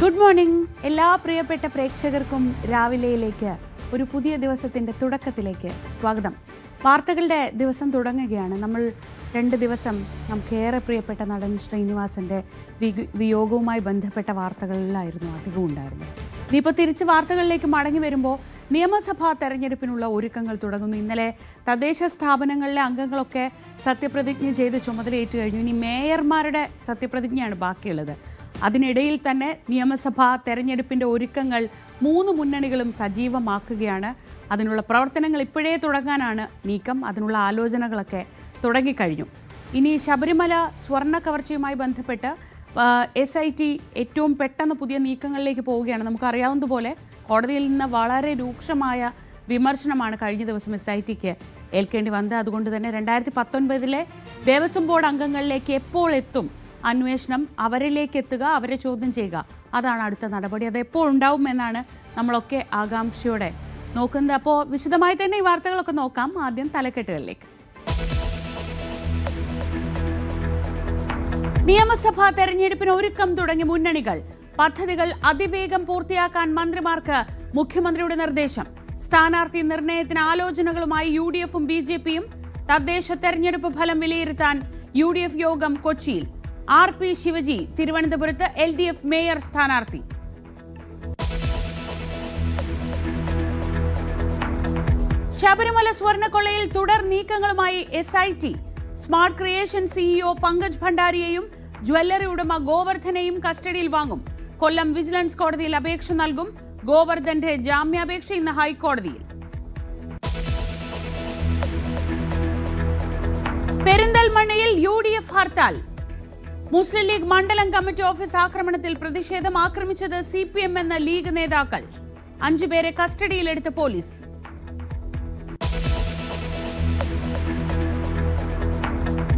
Good morning എല്ലാ പ്രിയപ്പെട്ട പ്രേക്ഷകർക്കും രാവിലെയിലേക്ക് ഒരു പുതിയ ദിവസത്തിൻ്റെ തുടക്കത്തിലേക്ക് സ്വാഗതം. വാർത്തകളുടെ ദിവസം തുടങ്ങുകയാണ്. നമ്മൾ 2 ദിവസം നമുക്കേറെ പ്രിയപ്പെട്ട നടൻ ശ്രീനിവാസൻ്റെ വിയോഗവുമായി ബന്ധപ്പെട്ട വാർത്തകളിലായിരുന്നു അധികവും ഉണ്ടായിരുന്നത്. ഇനിയിപ്പോൾ തിരിച്ച് വാർത്തകളിലേക്ക് മടങ്ങി വരുമ്പോൾ നിയമസഭാ തെരഞ്ഞെടുപ്പിനുള്ള ഒരുക്കങ്ങൾ തുടങ്ങുന്നു. ഇന്നലെ തദ്ദേശ സ്ഥാപനങ്ങളിലെ അംഗങ്ങളൊക്കെ സത്യപ്രതിജ്ഞ ചെയ്ത് ചുമതലയേറ്റു കഴിഞ്ഞു. ഇനി മേയർമാരുടെ സത്യപ്രതിജ്ഞയാണ് ബാക്കിയുള്ളത്. അതിനിടയിൽ തന്നെ നിയമസഭാ തെരഞ്ഞെടുപ്പിൻ്റെ ഒരുക്കങ്ങൾ 3 മുന്നണികളും സജീവമാക്കുകയാണ്. അതിനുള്ള പ്രവർത്തനങ്ങൾ ഇപ്പോഴേ തുടങ്ങാനാണ് നീക്കം. അതിനുള്ള ആലോചനകളൊക്കെ തുടങ്ങിക്കഴിഞ്ഞു. ഇനി ശബരിമല സ്വർണ്ണ കവർച്ചയുമായി ബന്ധപ്പെട്ട് SIT ഏറ്റവും പെട്ടെന്ന് പുതിയ നീക്കങ്ങളിലേക്ക് പോവുകയാണ്. നമുക്കറിയാവുന്നതുപോലെ കോടതിയിൽ നിന്ന് വളരെ രൂക്ഷമായ വിമർശനമാണ് കഴിഞ്ഞ ദിവസം SITക്ക് ഏൽക്കേണ്ടി വന്നത്. അതുകൊണ്ട് തന്നെ 2019 ദേവസ്വം ബോർഡ് അംഗങ്ങളിലേക്ക് എപ്പോൾ എത്തും അന്വേഷണം, അവരിലേക്ക് എത്തുക, അവരെ ചോദ്യം ചെയ്യുക, അതാണ് അടുത്ത നടപടി. അത് എപ്പോൾ ഉണ്ടാവുമെന്നാണ് നമ്മളൊക്കെ ആകാംക്ഷയോടെ നോക്കുന്നത്. അപ്പോൾ വിശദമായി തന്നെ ഈ വാർത്തകളൊക്കെ നോക്കാം. ആദ്യം തലക്കെട്ടുകളിലേക്ക്. നിയമസഭാ തെരഞ്ഞെടുപ്പിന് ഒരുക്കം തുടങ്ങി മുന്നണികൾ. പദ്ധതികൾ അതിവേഗം പൂർത്തിയാക്കാൻ മന്ത്രിമാർക്ക് മുഖ്യമന്ത്രിയുടെ നിർദ്ദേശം. സ്ഥാനാർത്ഥി നിർണയത്തിന് ആലോചനകളുമായി UDFും BJPയും. തദ്ദേശ തെരഞ്ഞെടുപ്പ് ഫലം വിലയിരുത്താൻ UDF യോഗം കൊച്ചിയിൽ. RP ശിവജി തിരുവനന്തപുരത്ത് LDF മേയർ സ്ഥാനാർത്ഥി. ശബരിമല സ്വർണ്ണക്കൊള്ളയിൽ തുടർ നീക്കങ്ങളുമായി SIT. Smart creation CEO Pankaj ഭണ്ഡാരിയെയും ജ്വല്ലറി ഉടമ ഗോവർദ്ധനെയും കസ്റ്റഡിയിൽ വാങ്ങും. കൊല്ലം വിജിലൻസ് കോടതിയിൽ അപേക്ഷ നൽകും. ഗോവർദ്ധന്റെ ജാമ്യാപേക്ഷ ഇന്ന് ഹൈക്കോടതിയിൽ. പെരിന്തൽമണ്ണയിൽ UDF ഹർത്താൽ. മുസ്ലിം ലീഗ് മണ്ഡലം കമ്മിറ്റി ഓഫീസ് ആക്രമണത്തിൽ പ്രതിഷേധം. ആക്രമിച്ചത് CPM എന്ന ലീഗ് നേതാക്കൾ. 5 പേരെ കസ്റ്റഡിയിലെടുത്ത പോലീസ്.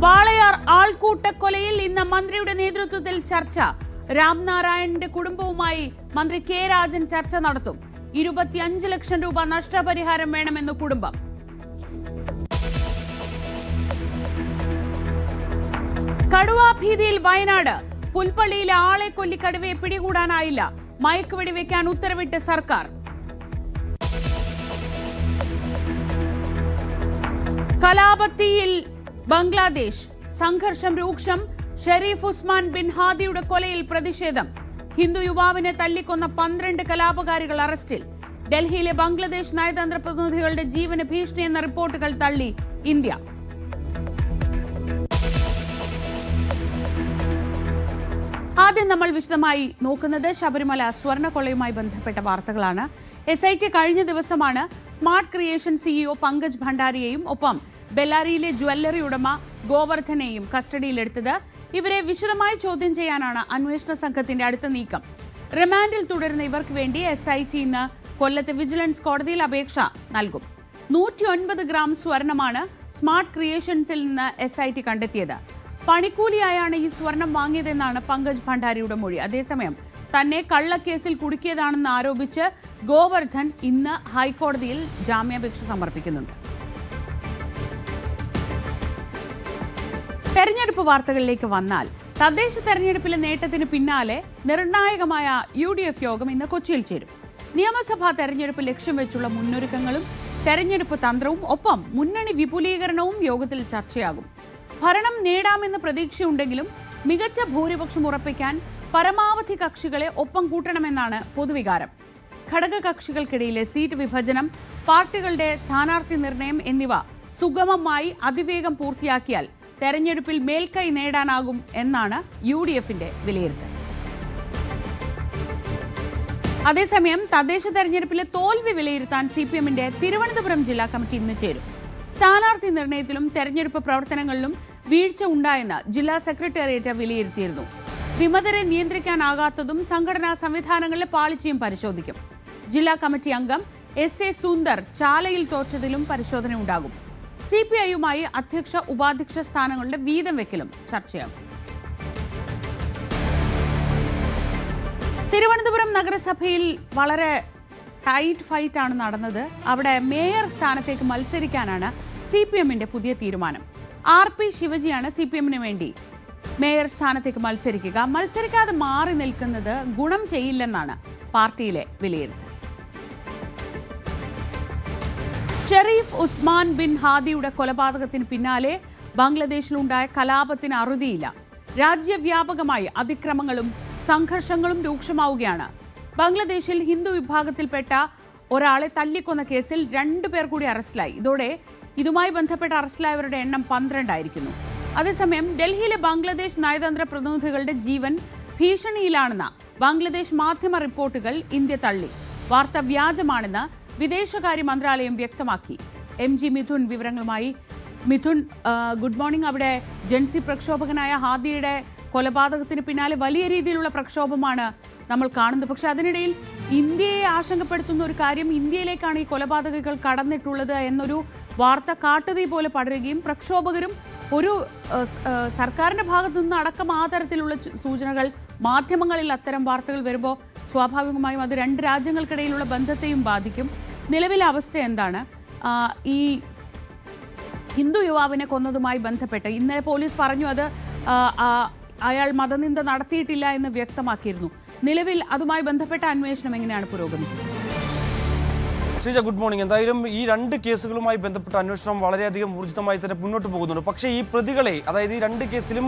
വാളയാർ ആൾക്കൂട്ടക്കൊലയിൽ ഇന്ന് മന്ത്രിയുടെ നേതൃത്വത്തിൽ ചർച്ച. രാംനാരായണന്റെ കുടുംബവുമായി മന്ത്രി K രാജൻ ചർച്ച നടത്തും. 25 ലക്ഷം രൂപ നഷ്ടപരിഹാരം വേണമെന്ന് കുടുംബം. കടുവാഭീതിയിൽ വയനാട്. പുൽപ്പള്ളിയിലെ ആളെ കൊല്ലി കടുവയെ പിടികൂടാനായില്ല. മയക്കുവെടി വെക്കാൻ ഉത്തരവിട്ട് സർക്കാർ. കലാപത്തിയിൽ ബംഗ്ലാദേശ്. സംഘർഷം രൂക്ഷം. ഷെരീഫ് ഉസ്മാൻ ബിൻ ഹാദിയുടെ കൊലയിൽ പ്രതിഷേധം. ഹിന്ദു യുവാവിനെ തല്ലിക്കൊന്ന 12 കലാപകാരികൾ അറസ്റ്റിൽ. ഡൽഹിയിലെ ബംഗ്ലാദേശ് നയതന്ത്ര പ്രതിനിധികളുടെ ജീവന് ഭീഷണി എന്ന റിപ്പോർട്ടുകൾ തള്ളി ഇന്ത്യ. ആദ്യം നമ്മൾ വിശദമായി നോക്കുന്നത് ശബരിമല സ്വർണ്ണക്കൊള്ളയുമായി ബന്ധപ്പെട്ട വാർത്തകളാണ്. SIT കഴിഞ്ഞ ദിവസമാണ് സ്മാർട്ട് ക്രിയേഷൻ CEO പങ്കജ് ഭണ്ഡാരിയെയും ഒപ്പം ബെല്ലാരിയിലെ ജ്വല്ലറി ഉടമ ഗോവർദ്ധനെയും കസ്റ്റഡിയിലെടുത്തത്. ഇവരെ വിശദമായി ചോദ്യം ചെയ്യാനാണ് അന്വേഷണ സംഘത്തിന്റെ അടുത്ത നീക്കം. റിമാൻഡിൽ തുടരുന്ന ഇവർക്ക് വേണ്ടി SIT ഇന്ന് കൊല്ലത്തെ വിജിലൻസ് കോടതിയിൽ അപേക്ഷ നൽകും. 109 ഗ്രാം സ്വർണമാണ് സ്മാർട്ട് ക്രിയേഷൻസിൽ നിന്ന് SIT കണ്ടെത്തിയത്. പണിക്കൂലിയായാണ് ഈ സ്വർണം വാങ്ങിയതെന്നാണ് പങ്കജ് ഭണ്ഡാരിയുടെ മൊഴി. അതേസമയം തന്നെ കള്ളക്കേസിൽ കുടുക്കിയതാണെന്ന് ആരോപിച്ച് ഗോവർദ്ധൻ ഇന്ന് ഹൈക്കോടതിയിൽ ജാമ്യാപേക്ഷ സമർപ്പിക്കുന്നുണ്ട്. തെരഞ്ഞെടുപ്പ് വാർത്തകളിലേക്ക് വന്നാൽ തദ്ദേശ തെരഞ്ഞെടുപ്പിലെ നേട്ടത്തിന് പിന്നാലെ നിർണായകമായ UDF യോഗം ഇന്ന് കൊച്ചിയിൽ ചേരും. നിയമസഭാ തെരഞ്ഞെടുപ്പ് ലക്ഷ്യം വെച്ചുള്ള മുന്നൊരുക്കങ്ങളും തെരഞ്ഞെടുപ്പ് തന്ത്രവും ഒപ്പം മുന്നണി വിപുലീകരണവും യോഗത്തിൽ ചർച്ചയാകും. ഭരണം നേടാമെന്ന പ്രതീക്ഷയുണ്ടെങ്കിലും മികച്ച ഭൂരിപക്ഷം ഉറപ്പിക്കാൻ പരമാവധി കക്ഷികളെ ഒപ്പം കൂട്ടണമെന്നാണ് പൊതുവികാരം. ഘടകകക്ഷികൾക്കിടയിലെ സീറ്റ് വിഭജനം, പാർട്ടികളുടെ സ്ഥാനാർത്ഥി നിർണയം എന്നിവ സുഗമമായി അതിവേഗം പൂർത്തിയാക്കിയാൽ തെരഞ്ഞെടുപ്പിൽ മേൽക്കൈ നേടാനാകും എന്നാണ് UDFന്റെ വിലയിരുത്തൽ. അതേസമയം തദ്ദേശ തെരഞ്ഞെടുപ്പിലെ തോൽവി വിലയിരുത്താൻ CPMന്റെ തിരുവനന്തപുരം ജില്ലാ കമ്മിറ്റി ഇന്ന് ചേരും. സ്ഥാനാർത്ഥി നിർണയത്തിലും തെരഞ്ഞെടുപ്പ് പ്രവർത്തനങ്ങളിലും വീഴ്ച ഉണ്ടായെന്ന് ജില്ലാ സെക്രട്ടേറിയറ്റ് വിലയിരുത്തിയിരുന്നു. വിമതരെ നിയന്ത്രിക്കാനാകാത്തതും സംഘടനാ സംവിധാനങ്ങളിലെ പാളിച്ചയും പരിശോധിക്കും. ജില്ലാ കമ്മിറ്റി അംഗം SA സുന്ദർ ചാലയിൽ തോറ്റതിലും പരിശോധന ഉണ്ടാകും. CPIയുമായി അധ്യക്ഷ ഉപാധ്യക്ഷ സ്ഥാനങ്ങളുടെ വീതം വെക്കലും ചർച്ചയാകും. തിരുവനന്തപുരം നഗരസഭയിൽ വളരെ ടൈറ്റ് ഫൈറ്റ് ആണ് നടന്നത്. അവിടെ മേയർ സ്ഥാനത്തേക്ക് മത്സരിക്കാനാണ് CPMന്റെ പുതിയ തീരുമാനം. RP ശിവജിയാണ് CPMന് വേണ്ടി മേയർ സ്ഥാനത്തേക്ക് മത്സരിക്കാതെ മാറി നിൽക്കുന്നത് ഗുണം ചെയ്യില്ലെന്നാണ് പാർട്ടിയിലെ വിലയിരുത്തൽ. ഷെരീഫ് ഉസ്മാൻ ബിൻ ഹാദിയുടെ കൊലപാതകത്തിന് പിന്നാലെ ബംഗ്ലാദേശിലുണ്ടായ കലാപത്തിന് അറുതിയില്ല. രാജ്യവ്യാപകമായി അതിക്രമങ്ങളും സംഘർഷങ്ങളും രൂക്ഷമാവുകയാണ്. ബംഗ്ലാദേശിൽ ഹിന്ദു വിഭാഗത്തിൽപ്പെട്ട ഒരാളെ തല്ലിക്കൊന്ന കേസിൽ 2 പേർ കൂടി അറസ്റ്റിലായി. ഇതോടെ ഇതുമായി ബന്ധപ്പെട്ട് അറസ്റ്റിലായവരുടെ എണ്ണം 12 ആയിരിക്കുന്നു. അതേസമയം ഡൽഹിയിലെ ബംഗ്ലാദേശ് നയതന്ത്ര പ്രതിനിധികളുടെ ജീവൻ ഭീഷണിയിലാണെന്ന ബംഗ്ലാദേശ് മാധ്യമ റിപ്പോർട്ടുകൾ ഇന്ത്യ തള്ളി. വാർത്ത വ്യാജമാണെന്ന് വിദേശകാര്യ മന്ത്രാലയം വ്യക്തമാക്കി. MG മിഥുൻ വിവരങ്ങളുമായി. Mithun, good morning. അവിടെ ജൻസി പ്രക്ഷോഭകനായ ഹാദിയുടെ കൊലപാതകത്തിന് പിന്നാലെ വലിയ രീതിയിലുള്ള പ്രക്ഷോഭമാണ് നമ്മൾ കാണുന്നത്. പക്ഷെ അതിനിടയിൽ ഇന്ത്യയെ ആശങ്കപ്പെടുത്തുന്ന ഒരു കാര്യം, ഇന്ത്യയിലേക്കാണ് ഈ കൊലപാതകങ്ങൾ കടന്നിട്ടുള്ളത് എന്നൊരു വാർത്ത കാട്ടുതീ പോലെ പടരുകയും പ്രക്ഷോഭകരും ഒരു സർക്കാരിന്റെ ഭാഗത്തു നിന്ന് അടക്കം ആ തരത്തിലുള്ള സൂചനകൾ മാധ്യമങ്ങളിൽ അത്തരം വാർത്തകൾ വരുമ്പോൾ സ്വാഭാവികമായും അത് 2 രാജ്യങ്ങൾക്കിടയിലുള്ള ബന്ധത്തെയും ബാധിക്കും. നിലവിലെ അവസ്ഥ എന്താണ്? ഈ ഹിന്ദു യുവാവിനെ കൊന്നതുമായി ബന്ധപ്പെട്ട് ഇന്നലെ പോലീസ് പറഞ്ഞു അത് അയാൾ മതനിന്ദ നടത്തിയിട്ടില്ല എന്ന് വ്യക്തമാക്കിയിരുന്നു. നിലവിൽ അതുമായി ബന്ധപ്പെട്ട അന്വേഷണം എങ്ങനെയാണ് പുരോഗമിക്കുന്നത്? Sreeja, good morning. എന്തായാലും ഈ 2 കേസുകളുമായി ബന്ധപ്പെട്ട അന്വേഷണം വളരെയധികം ഊർജിതമായി തന്നെ മുന്നോട്ട് പോകുന്നുണ്ട്. പക്ഷേ ഈ പ്രതികളെ, അതായത് ഈ 2 കേസിലും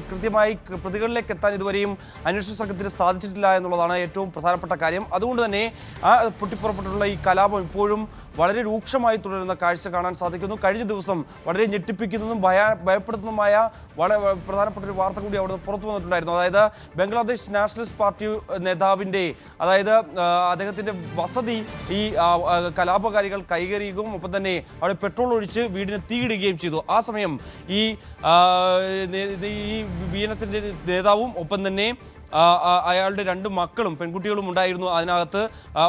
കൃത്യമായി പ്രതികളിലേക്ക് എത്താൻ ഇതുവരെയും അന്വേഷണ സംഘത്തിന് സാധിച്ചിട്ടില്ല എന്നുള്ളതാണ് ഏറ്റവും പ്രധാനപ്പെട്ട കാര്യം. അതുകൊണ്ട് തന്നെ ആ പൊട്ടിപ്പുറപ്പെട്ടിട്ടുള്ള ഈ കലാപം ഇപ്പോഴും വളരെ രൂക്ഷമായി തുടരുന്ന കാഴ്ച കാണാൻ സാധിക്കുന്നു. കഴിഞ്ഞ ദിവസം വളരെ ഞെട്ടിപ്പിക്കുന്നതും ഭയപ്പെടുത്തുന്നതുമായ വളരെ പ്രധാനപ്പെട്ട ഒരു വാർത്ത കൂടി അവിടെ പുറത്തു വന്നിട്ടുണ്ടായിരുന്നു. അതായത് ബംഗ്ലാദേശ് നാഷണലിസ്റ്റ് പാർട്ടി നേതാവിൻ്റെ, അതായത് അദ്ദേഹത്തിൻ്റെ വസതി ഈ കലാപകാരികൾ കൈകറിയുകയും ഒപ്പം തന്നെ അവിടെ പെട്രോൾ ഒഴിച്ച് വീടിന് തീയിടുകയും ചെയ്തു. ആ സമയം ഈ BNSന്റെ നേതാവും ഒപ്പം തന്നെ അയാളുടെ 2 മക്കളും പെൺകുട്ടികളും ഉണ്ടായിരുന്നു അതിനകത്ത്.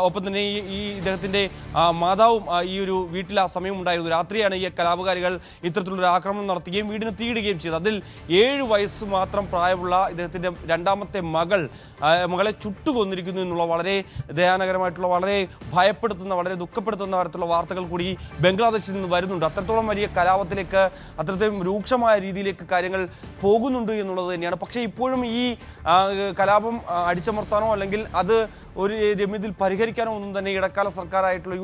ഒപ്പം തന്നെ ഈ ഇദ്ദേഹത്തിൻ്റെ മാതാവും ഈ ഒരു വീട്ടിൽ ആ സമയം ഉണ്ടായിരുന്നു. രാത്രിയാണ് ഈ കലാപകാരികൾ ഇത്തരത്തിലുള്ളൊരു ആക്രമണം നടത്തുകയും വീടിന് തീയിടുകയും ചെയ്തത്. അതിൽ 7 വയസ്സ് മാത്രം പ്രായമുള്ള ഇദ്ദേഹത്തിൻ്റെ 2ാമത്തെ മകളെ ചുട്ടുകൊന്നിരിക്കുന്നു എന്നുള്ള വളരെ ദയാനകരമായിട്ടുള്ള, വളരെ ഭയപ്പെടുത്തുന്ന, വളരെ ദുഃഖപ്പെടുത്തുന്ന തരത്തിലുള്ള വാർത്തകൾ കൂടി ബംഗ്ലാദേശിൽ നിന്ന് വരുന്നുണ്ട്. അത്രത്തോളം വലിയ കലാപത്തിലേക്ക്, അത്രത്തോളം രൂക്ഷമായ രീതിയിലേക്ക് കാര്യങ്ങൾ പോകുന്നുണ്ട് എന്നുള്ളത് തന്നെയാണ്. പക്ഷേ ഇപ്പോഴും ഈ കലാപം അടിച്ചമർത്താനോ അല്ലെങ്കിൽ അത് ഒരു രമ്യത്തിൽ പരിഹരിക്കാനോ ഒന്നും തന്നെ ഇടക്കാല സർക്കാരായിട്ടുള്ള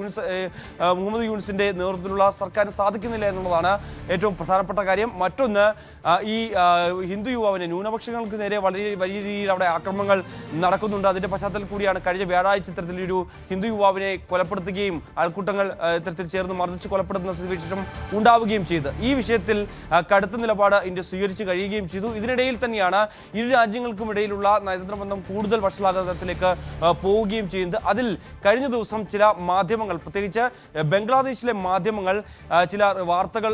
മുഹമ്മദ് യൂനിസിൻ്റെ നേതൃത്വത്തിലുള്ള സർക്കാരിന് സാധിക്കുന്നില്ല എന്നുള്ളതാണ് ഏറ്റവും പ്രധാനപ്പെട്ട കാര്യം. മറ്റൊന്ന്, ഈ ഹിന്ദു യുവാവിനെ, ന്യൂനപക്ഷങ്ങൾക്ക് നേരെ വലിയ രീതിയിൽ അവിടെ ആക്രമണങ്ങൾ നടക്കുന്നുണ്ട്. അതിൻ്റെ പശ്ചാത്തലത്തിൽ കൂടിയാണ് കഴിഞ്ഞ വ്യാഴാഴ്ച ഇത്തരത്തിലൊരു ഹിന്ദു യുവാവിനെ കൊലപ്പെടുത്തുകയും ആൾക്കൂട്ടങ്ങൾ ഇത്തരത്തിൽ ചേർന്ന് മർദ്ദിച്ച് കൊലപ്പെടുത്തുന്ന സ്ഥിതിവിശേഷം ഉണ്ടാവുകയും ചെയ്തു. ഈ വിഷയത്തിൽ കടുത്ത നിലപാട് ഇന്ത്യ സ്വീകരിച്ച് കഴിയുകയും ചെയ്തു. ഇതിനിടയിൽ തന്നെയാണ് ഇരു രാജ്യങ്ങൾക്കും ഇടയിലുള്ള നയതന്ത്ര ബന്ധം കൂടുതൽ വഷളാകുന്ന തരത്തിലേക്ക് പോവുകയും ചെയ്യുന്നത്. അതിൽ കഴിഞ്ഞ ദിവസം ചില മാധ്യമങ്ങൾ, പ്രത്യേകിച്ച് ബംഗ്ലാദേശിലെ മാധ്യമങ്ങൾ ചില വാർത്തകൾ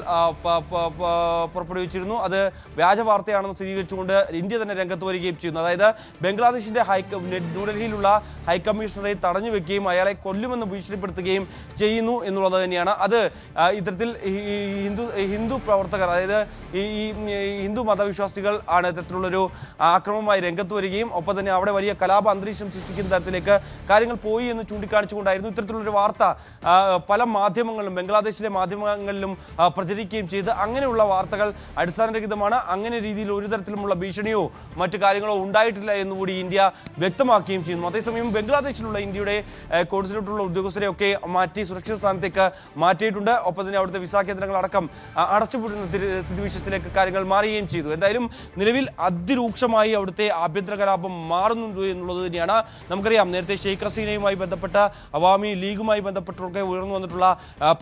പുറപ്പെടുവിച്ചിരുന്നു. അത് വ്യാജ വാർത്തയാണെന്ന് സ്ഥിരീകരിച്ചുകൊണ്ട് ഇന്ത്യ തന്നെ രംഗത്ത് വരികയും ചെയ്യുന്നു. അതായത് ബംഗ്ലാദേശിൻ്റെ ന്യൂഡൽഹിയിലുള്ള ഹൈക്കമ്മീഷണറെ തടഞ്ഞു വെക്കുകയും അയാളെ കൊല്ലുമെന്ന് ഭീഷണിപ്പെടുത്തുകയും ചെയ്യുന്നു എന്നുള്ളത് തന്നെയാണ്. അത് ഇത്തരത്തിൽ ഹിന്ദു പ്രവർത്തകർ, അതായത് ഈ ഹിന്ദു മതവിശ്വാസികൾ ആണ് ഇത്തരത്തിലുള്ളൊരു ആക്രമണമായി രംഗത്ത് വരികയും ഒപ്പം തന്നെ അവിടെ വലിയ കലാപ അന്തരീക്ഷം സൃഷ്ടിക്കുന്ന തരത്തിലേക്ക് കാര്യങ്ങൾ പോയി എന്ന് ചൂണ്ടിക്കാണിച്ചുകൊണ്ടായിരുന്നു ഇത്തരത്തിലുള്ളൊരു വാർത്ത പല മാധ്യമങ്ങളിലും, ബംഗ്ലാദേശിലെ മാധ്യമങ്ങളിലും പ്രചരിക്കുകയും ചെയ്ത്. അങ്ങനെയുള്ള വാർത്തകൾ അടിസ്ഥാനരഹിതമാണ്. അങ്ങനെ രീതിയിൽ ഒരു തരത്തിലുമുള്ള ഭീഷണിയോ മറ്റു കാര്യങ്ങളോ ഉണ്ടായിട്ടില്ല എന്നുകൂടി ഇന്ത്യ വ്യക്തമാക്കുകയും ചെയ്യുന്നു. അതേസമയം ബംഗ്ലാദേശിലുള്ള ഇന്ത്യയുടെ കോൺസുലേറ്റിലുള്ള ഉദ്യോഗസ്ഥരെയൊക്കെ മാറ്റി സുരക്ഷിത സ്ഥാനത്തേക്ക് മാറ്റിയിട്ടുണ്ട്. ഒപ്പം തന്നെ അവിടുത്തെ വിസ കേന്ദ്രങ്ങളടക്കം അടച്ചുപൂട്ടുന്ന സ്ഥിതിവിശേഷത്തിലേക്ക് കാര്യങ്ങൾ മാറുകയും ചെയ്തു. എന്തായാലും നിലവിൽ അതിരൂക്ഷമായി അവിടുത്തെ ആഭ്യന്തര കലാപം മാറുന്നുണ്ട് എന്നുള്ളത് തന്നെയാണ്. നമുക്കറിയാം, നേരത്തെ ഷെയ്ഖ് ഹസീനയുമായി ബന്ധപ്പെട്ട അവാമി ലീഗുമായി ബന്ധപ്പെട്ടൊക്കെ ഉയർന്നു വന്നിട്ടുള്ള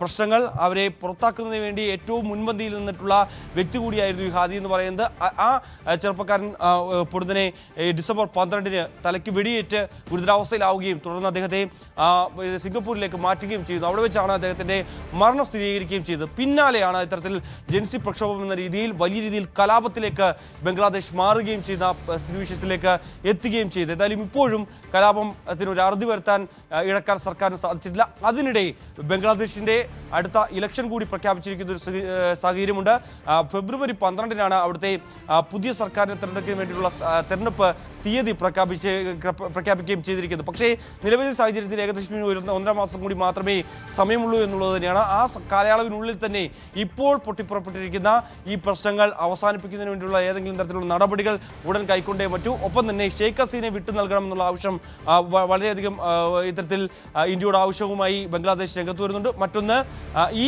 പ്രശ്നങ്ങൾ, അവരെ പുറത്താക്കുന്നതിന് വേണ്ടി ഏറ്റവും മുൻപന്തിയിൽ നിന്നിട്ടുള്ള വ്യക്തി കൂടിയായിരുന്നു ഈ ഹാദി എന്ന് പറയുന്നത്. ആ ചെറുപ്പക്കാരൻ പൊടുന്നനെ ഡിസംബർ 12-ന് തലയ്ക്ക് വെടിയേറ്റ് ഗുരുതരാവസ്ഥയിലാവുകയും തുടർന്ന് അദ്ദേഹത്തെ സിംഗപ്പൂരിലേക്ക് മാറ്റുകയും ചെയ്തു. അവിടെ വെച്ചാണ് അദ്ദേഹത്തിൻ്റെ മരണം സ്ഥിരീകരിക്കുകയും ചെയ്തത്. പിന്നാലെയാണ് ഇത്തരത്തിൽ ജൻസി പ്രക്ഷോഭം എന്ന രീതിയിൽ വലിയ രീതിയിൽ കലാപത്തിലേക്ക് ബംഗ്ലാദേശ് മാറുകയും ചെയ്യുന്ന സ്ഥിതിവിശേഷത്തിലേക്ക് എത്തുകയും ചെയ്തത്. എന്തായാലും ഇപ്പോഴും കലാപം ആക്രമണത്തിന് ഒരു അറുതി വരുത്താൻ ഇഴക്കാൻ സർക്കാരിന് സാധിച്ചിട്ടില്ല. അതിനിടെ ബംഗ്ലാദേശിന്റെ അടുത്ത ഇലക്ഷൻ കൂടി പ്രഖ്യാപിച്ചിരിക്കുന്ന ഒരു സാഹചര്യമുണ്ട്. ഫെബ്രുവരി 12-നാണ് അവിടുത്തെ പുതിയ സർക്കാരിനെ തിരഞ്ഞെടുക്കുന്നതിന് വേണ്ടിയിട്ടുള്ള തെരഞ്ഞെടുപ്പ് തീയതി പ്രഖ്യാപിക്കുകയും ചെയ്തിരിക്കുന്നത്. പക്ഷേ നിലവിലെ സാഹചര്യത്തിൽ ഏകദേശം 1.5 മാസം കൂടി മാത്രമേ സമയമുള്ളൂ എന്നുള്ളത് തന്നെയാണ്. ആ കാലയളവിനുള്ളിൽ തന്നെ ഇപ്പോൾ പൊട്ടിപ്പുറപ്പെട്ടിരിക്കുന്ന ഈ പ്രശ്നങ്ങൾ അവസാനിപ്പിക്കുന്നതിന് വേണ്ടിയുള്ള ഏതെങ്കിലും തരത്തിലുള്ള നടപടികൾ ഉടൻ കൈക്കൊണ്ടേ പറ്റൂ. ഒപ്പം തന്നെ ഷെയ്ഖ് ഹസീനെ വിട്ടു നൽകണമെന്നുള്ള ആവശ്യം വളരെയധികം ഇത്തരത്തിൽ ഇന്ത്യയുടെ ആവശ്യവുമായി ബംഗ്ലാദേശ് രംഗത്ത് വരുന്നുണ്ട്. മറ്റൊന്ന് ഈ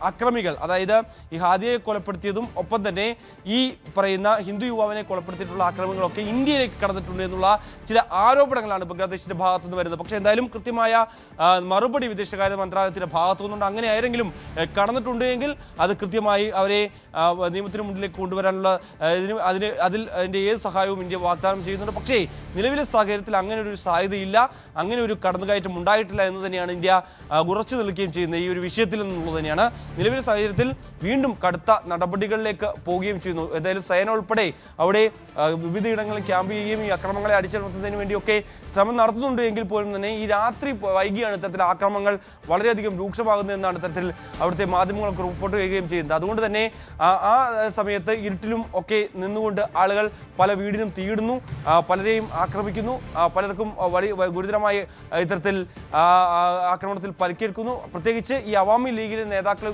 അക്രമികൾ, അതായത് ഈ ഹാദിയെ കൊലപ്പെടുത്തിയതും ഒപ്പം തന്നെ ഈ പറയുന്ന ഹിന്ദു യുവാവിനെ കൊലപ്പെടുത്തിയിട്ടുള്ള ആക്രമണങ്ങളൊക്കെ ഇന്ത്യയിലേക്ക് കടന്നിട്ടുണ്ട് എന്നുള്ള ചില ആരോപണങ്ങളാണ് ബംഗ്ലാദേശിന്റെ ഭാഗത്തു നിന്ന് വരുന്നത്. പക്ഷേ എന്തായാലും കൃത്യമായ മറുപടി വിദേശകാര്യ മന്ത്രാലയത്തിന്റെ ഭാഗത്തു നിന്നുണ്ട്. അങ്ങനെ ആരെങ്കിലും കടന്നിട്ടുണ്ട് എങ്കിൽ അത് കൃത്യമായി അവരെ നിയമത്തിന് മുന്നിലേക്ക് കൊണ്ടുവരാനുള്ള അതിൻ്റെ ഏത് സഹായവും ഇന്ത്യ വാഗ്ദാനം ചെയ്യുന്നുണ്ട്. പക്ഷേ നിലവിലെ സാഹചര്യത്തിൽ അങ്ങനെ ഒരു സാധ്യതയില്ല, അങ്ങനെ ഒരു കടന്നുകയറ്റം ഉണ്ടായിട്ടില്ല എന്ന് തന്നെയാണ് ഇന്ത്യ ഉറച്ചു നിൽക്കുകയും ചെയ്യുന്നത് ഈ ഒരു വിഷയത്തിൽ എന്നുള്ളത് തന്നെയാണ്. നിലവിലെ സാഹചര്യത്തിൽ വീണ്ടും കടുത്ത നടപടികളിലേക്ക് പോവുകയും ചെയ്യുന്നു. എന്തായാലും സേന ഉൾപ്പെടെ അവിടെ വിവിധയിടങ്ങളിൽ ക്യാമ്പ് ചെയ്യുകയും ഈ അക്രമങ്ങളെ അടിച്ചമർത്തുന്നതിന് വേണ്ടിയൊക്കെ ശ്രമം നടത്തുന്നുണ്ട് എങ്കിൽ പോലും തന്നെ ഈ രാത്രി വൈകിയാണ് ഇത്തരത്തിൽ ആക്രമണങ്ങൾ വളരെയധികം രൂക്ഷമാകുന്നതെന്നാണ് ഇത്തരത്തിൽ അവിടുത്തെ മാധ്യമങ്ങൾക്ക് റിപ്പോർട്ട് ചെയ്യുകയും ചെയ്യുന്നത്. അതുകൊണ്ട് തന്നെ ആ സമയത്ത് ഇരുട്ടിലും ഒക്കെ നിന്നുകൊണ്ട് ആളുകൾ പല വീടിനും തീയിടുന്നു, പലരെയും ആക്രമിക്കുന്നു, പലർക്കും ഗുരുതരമായ ഇത്തരത്തിൽ ആക്രമണത്തിൽ പരിക്കേൽക്കുന്നു. പ്രത്യേകിച്ച് ഈ അവാമി ലീഗിലെ നേതാക്കളെ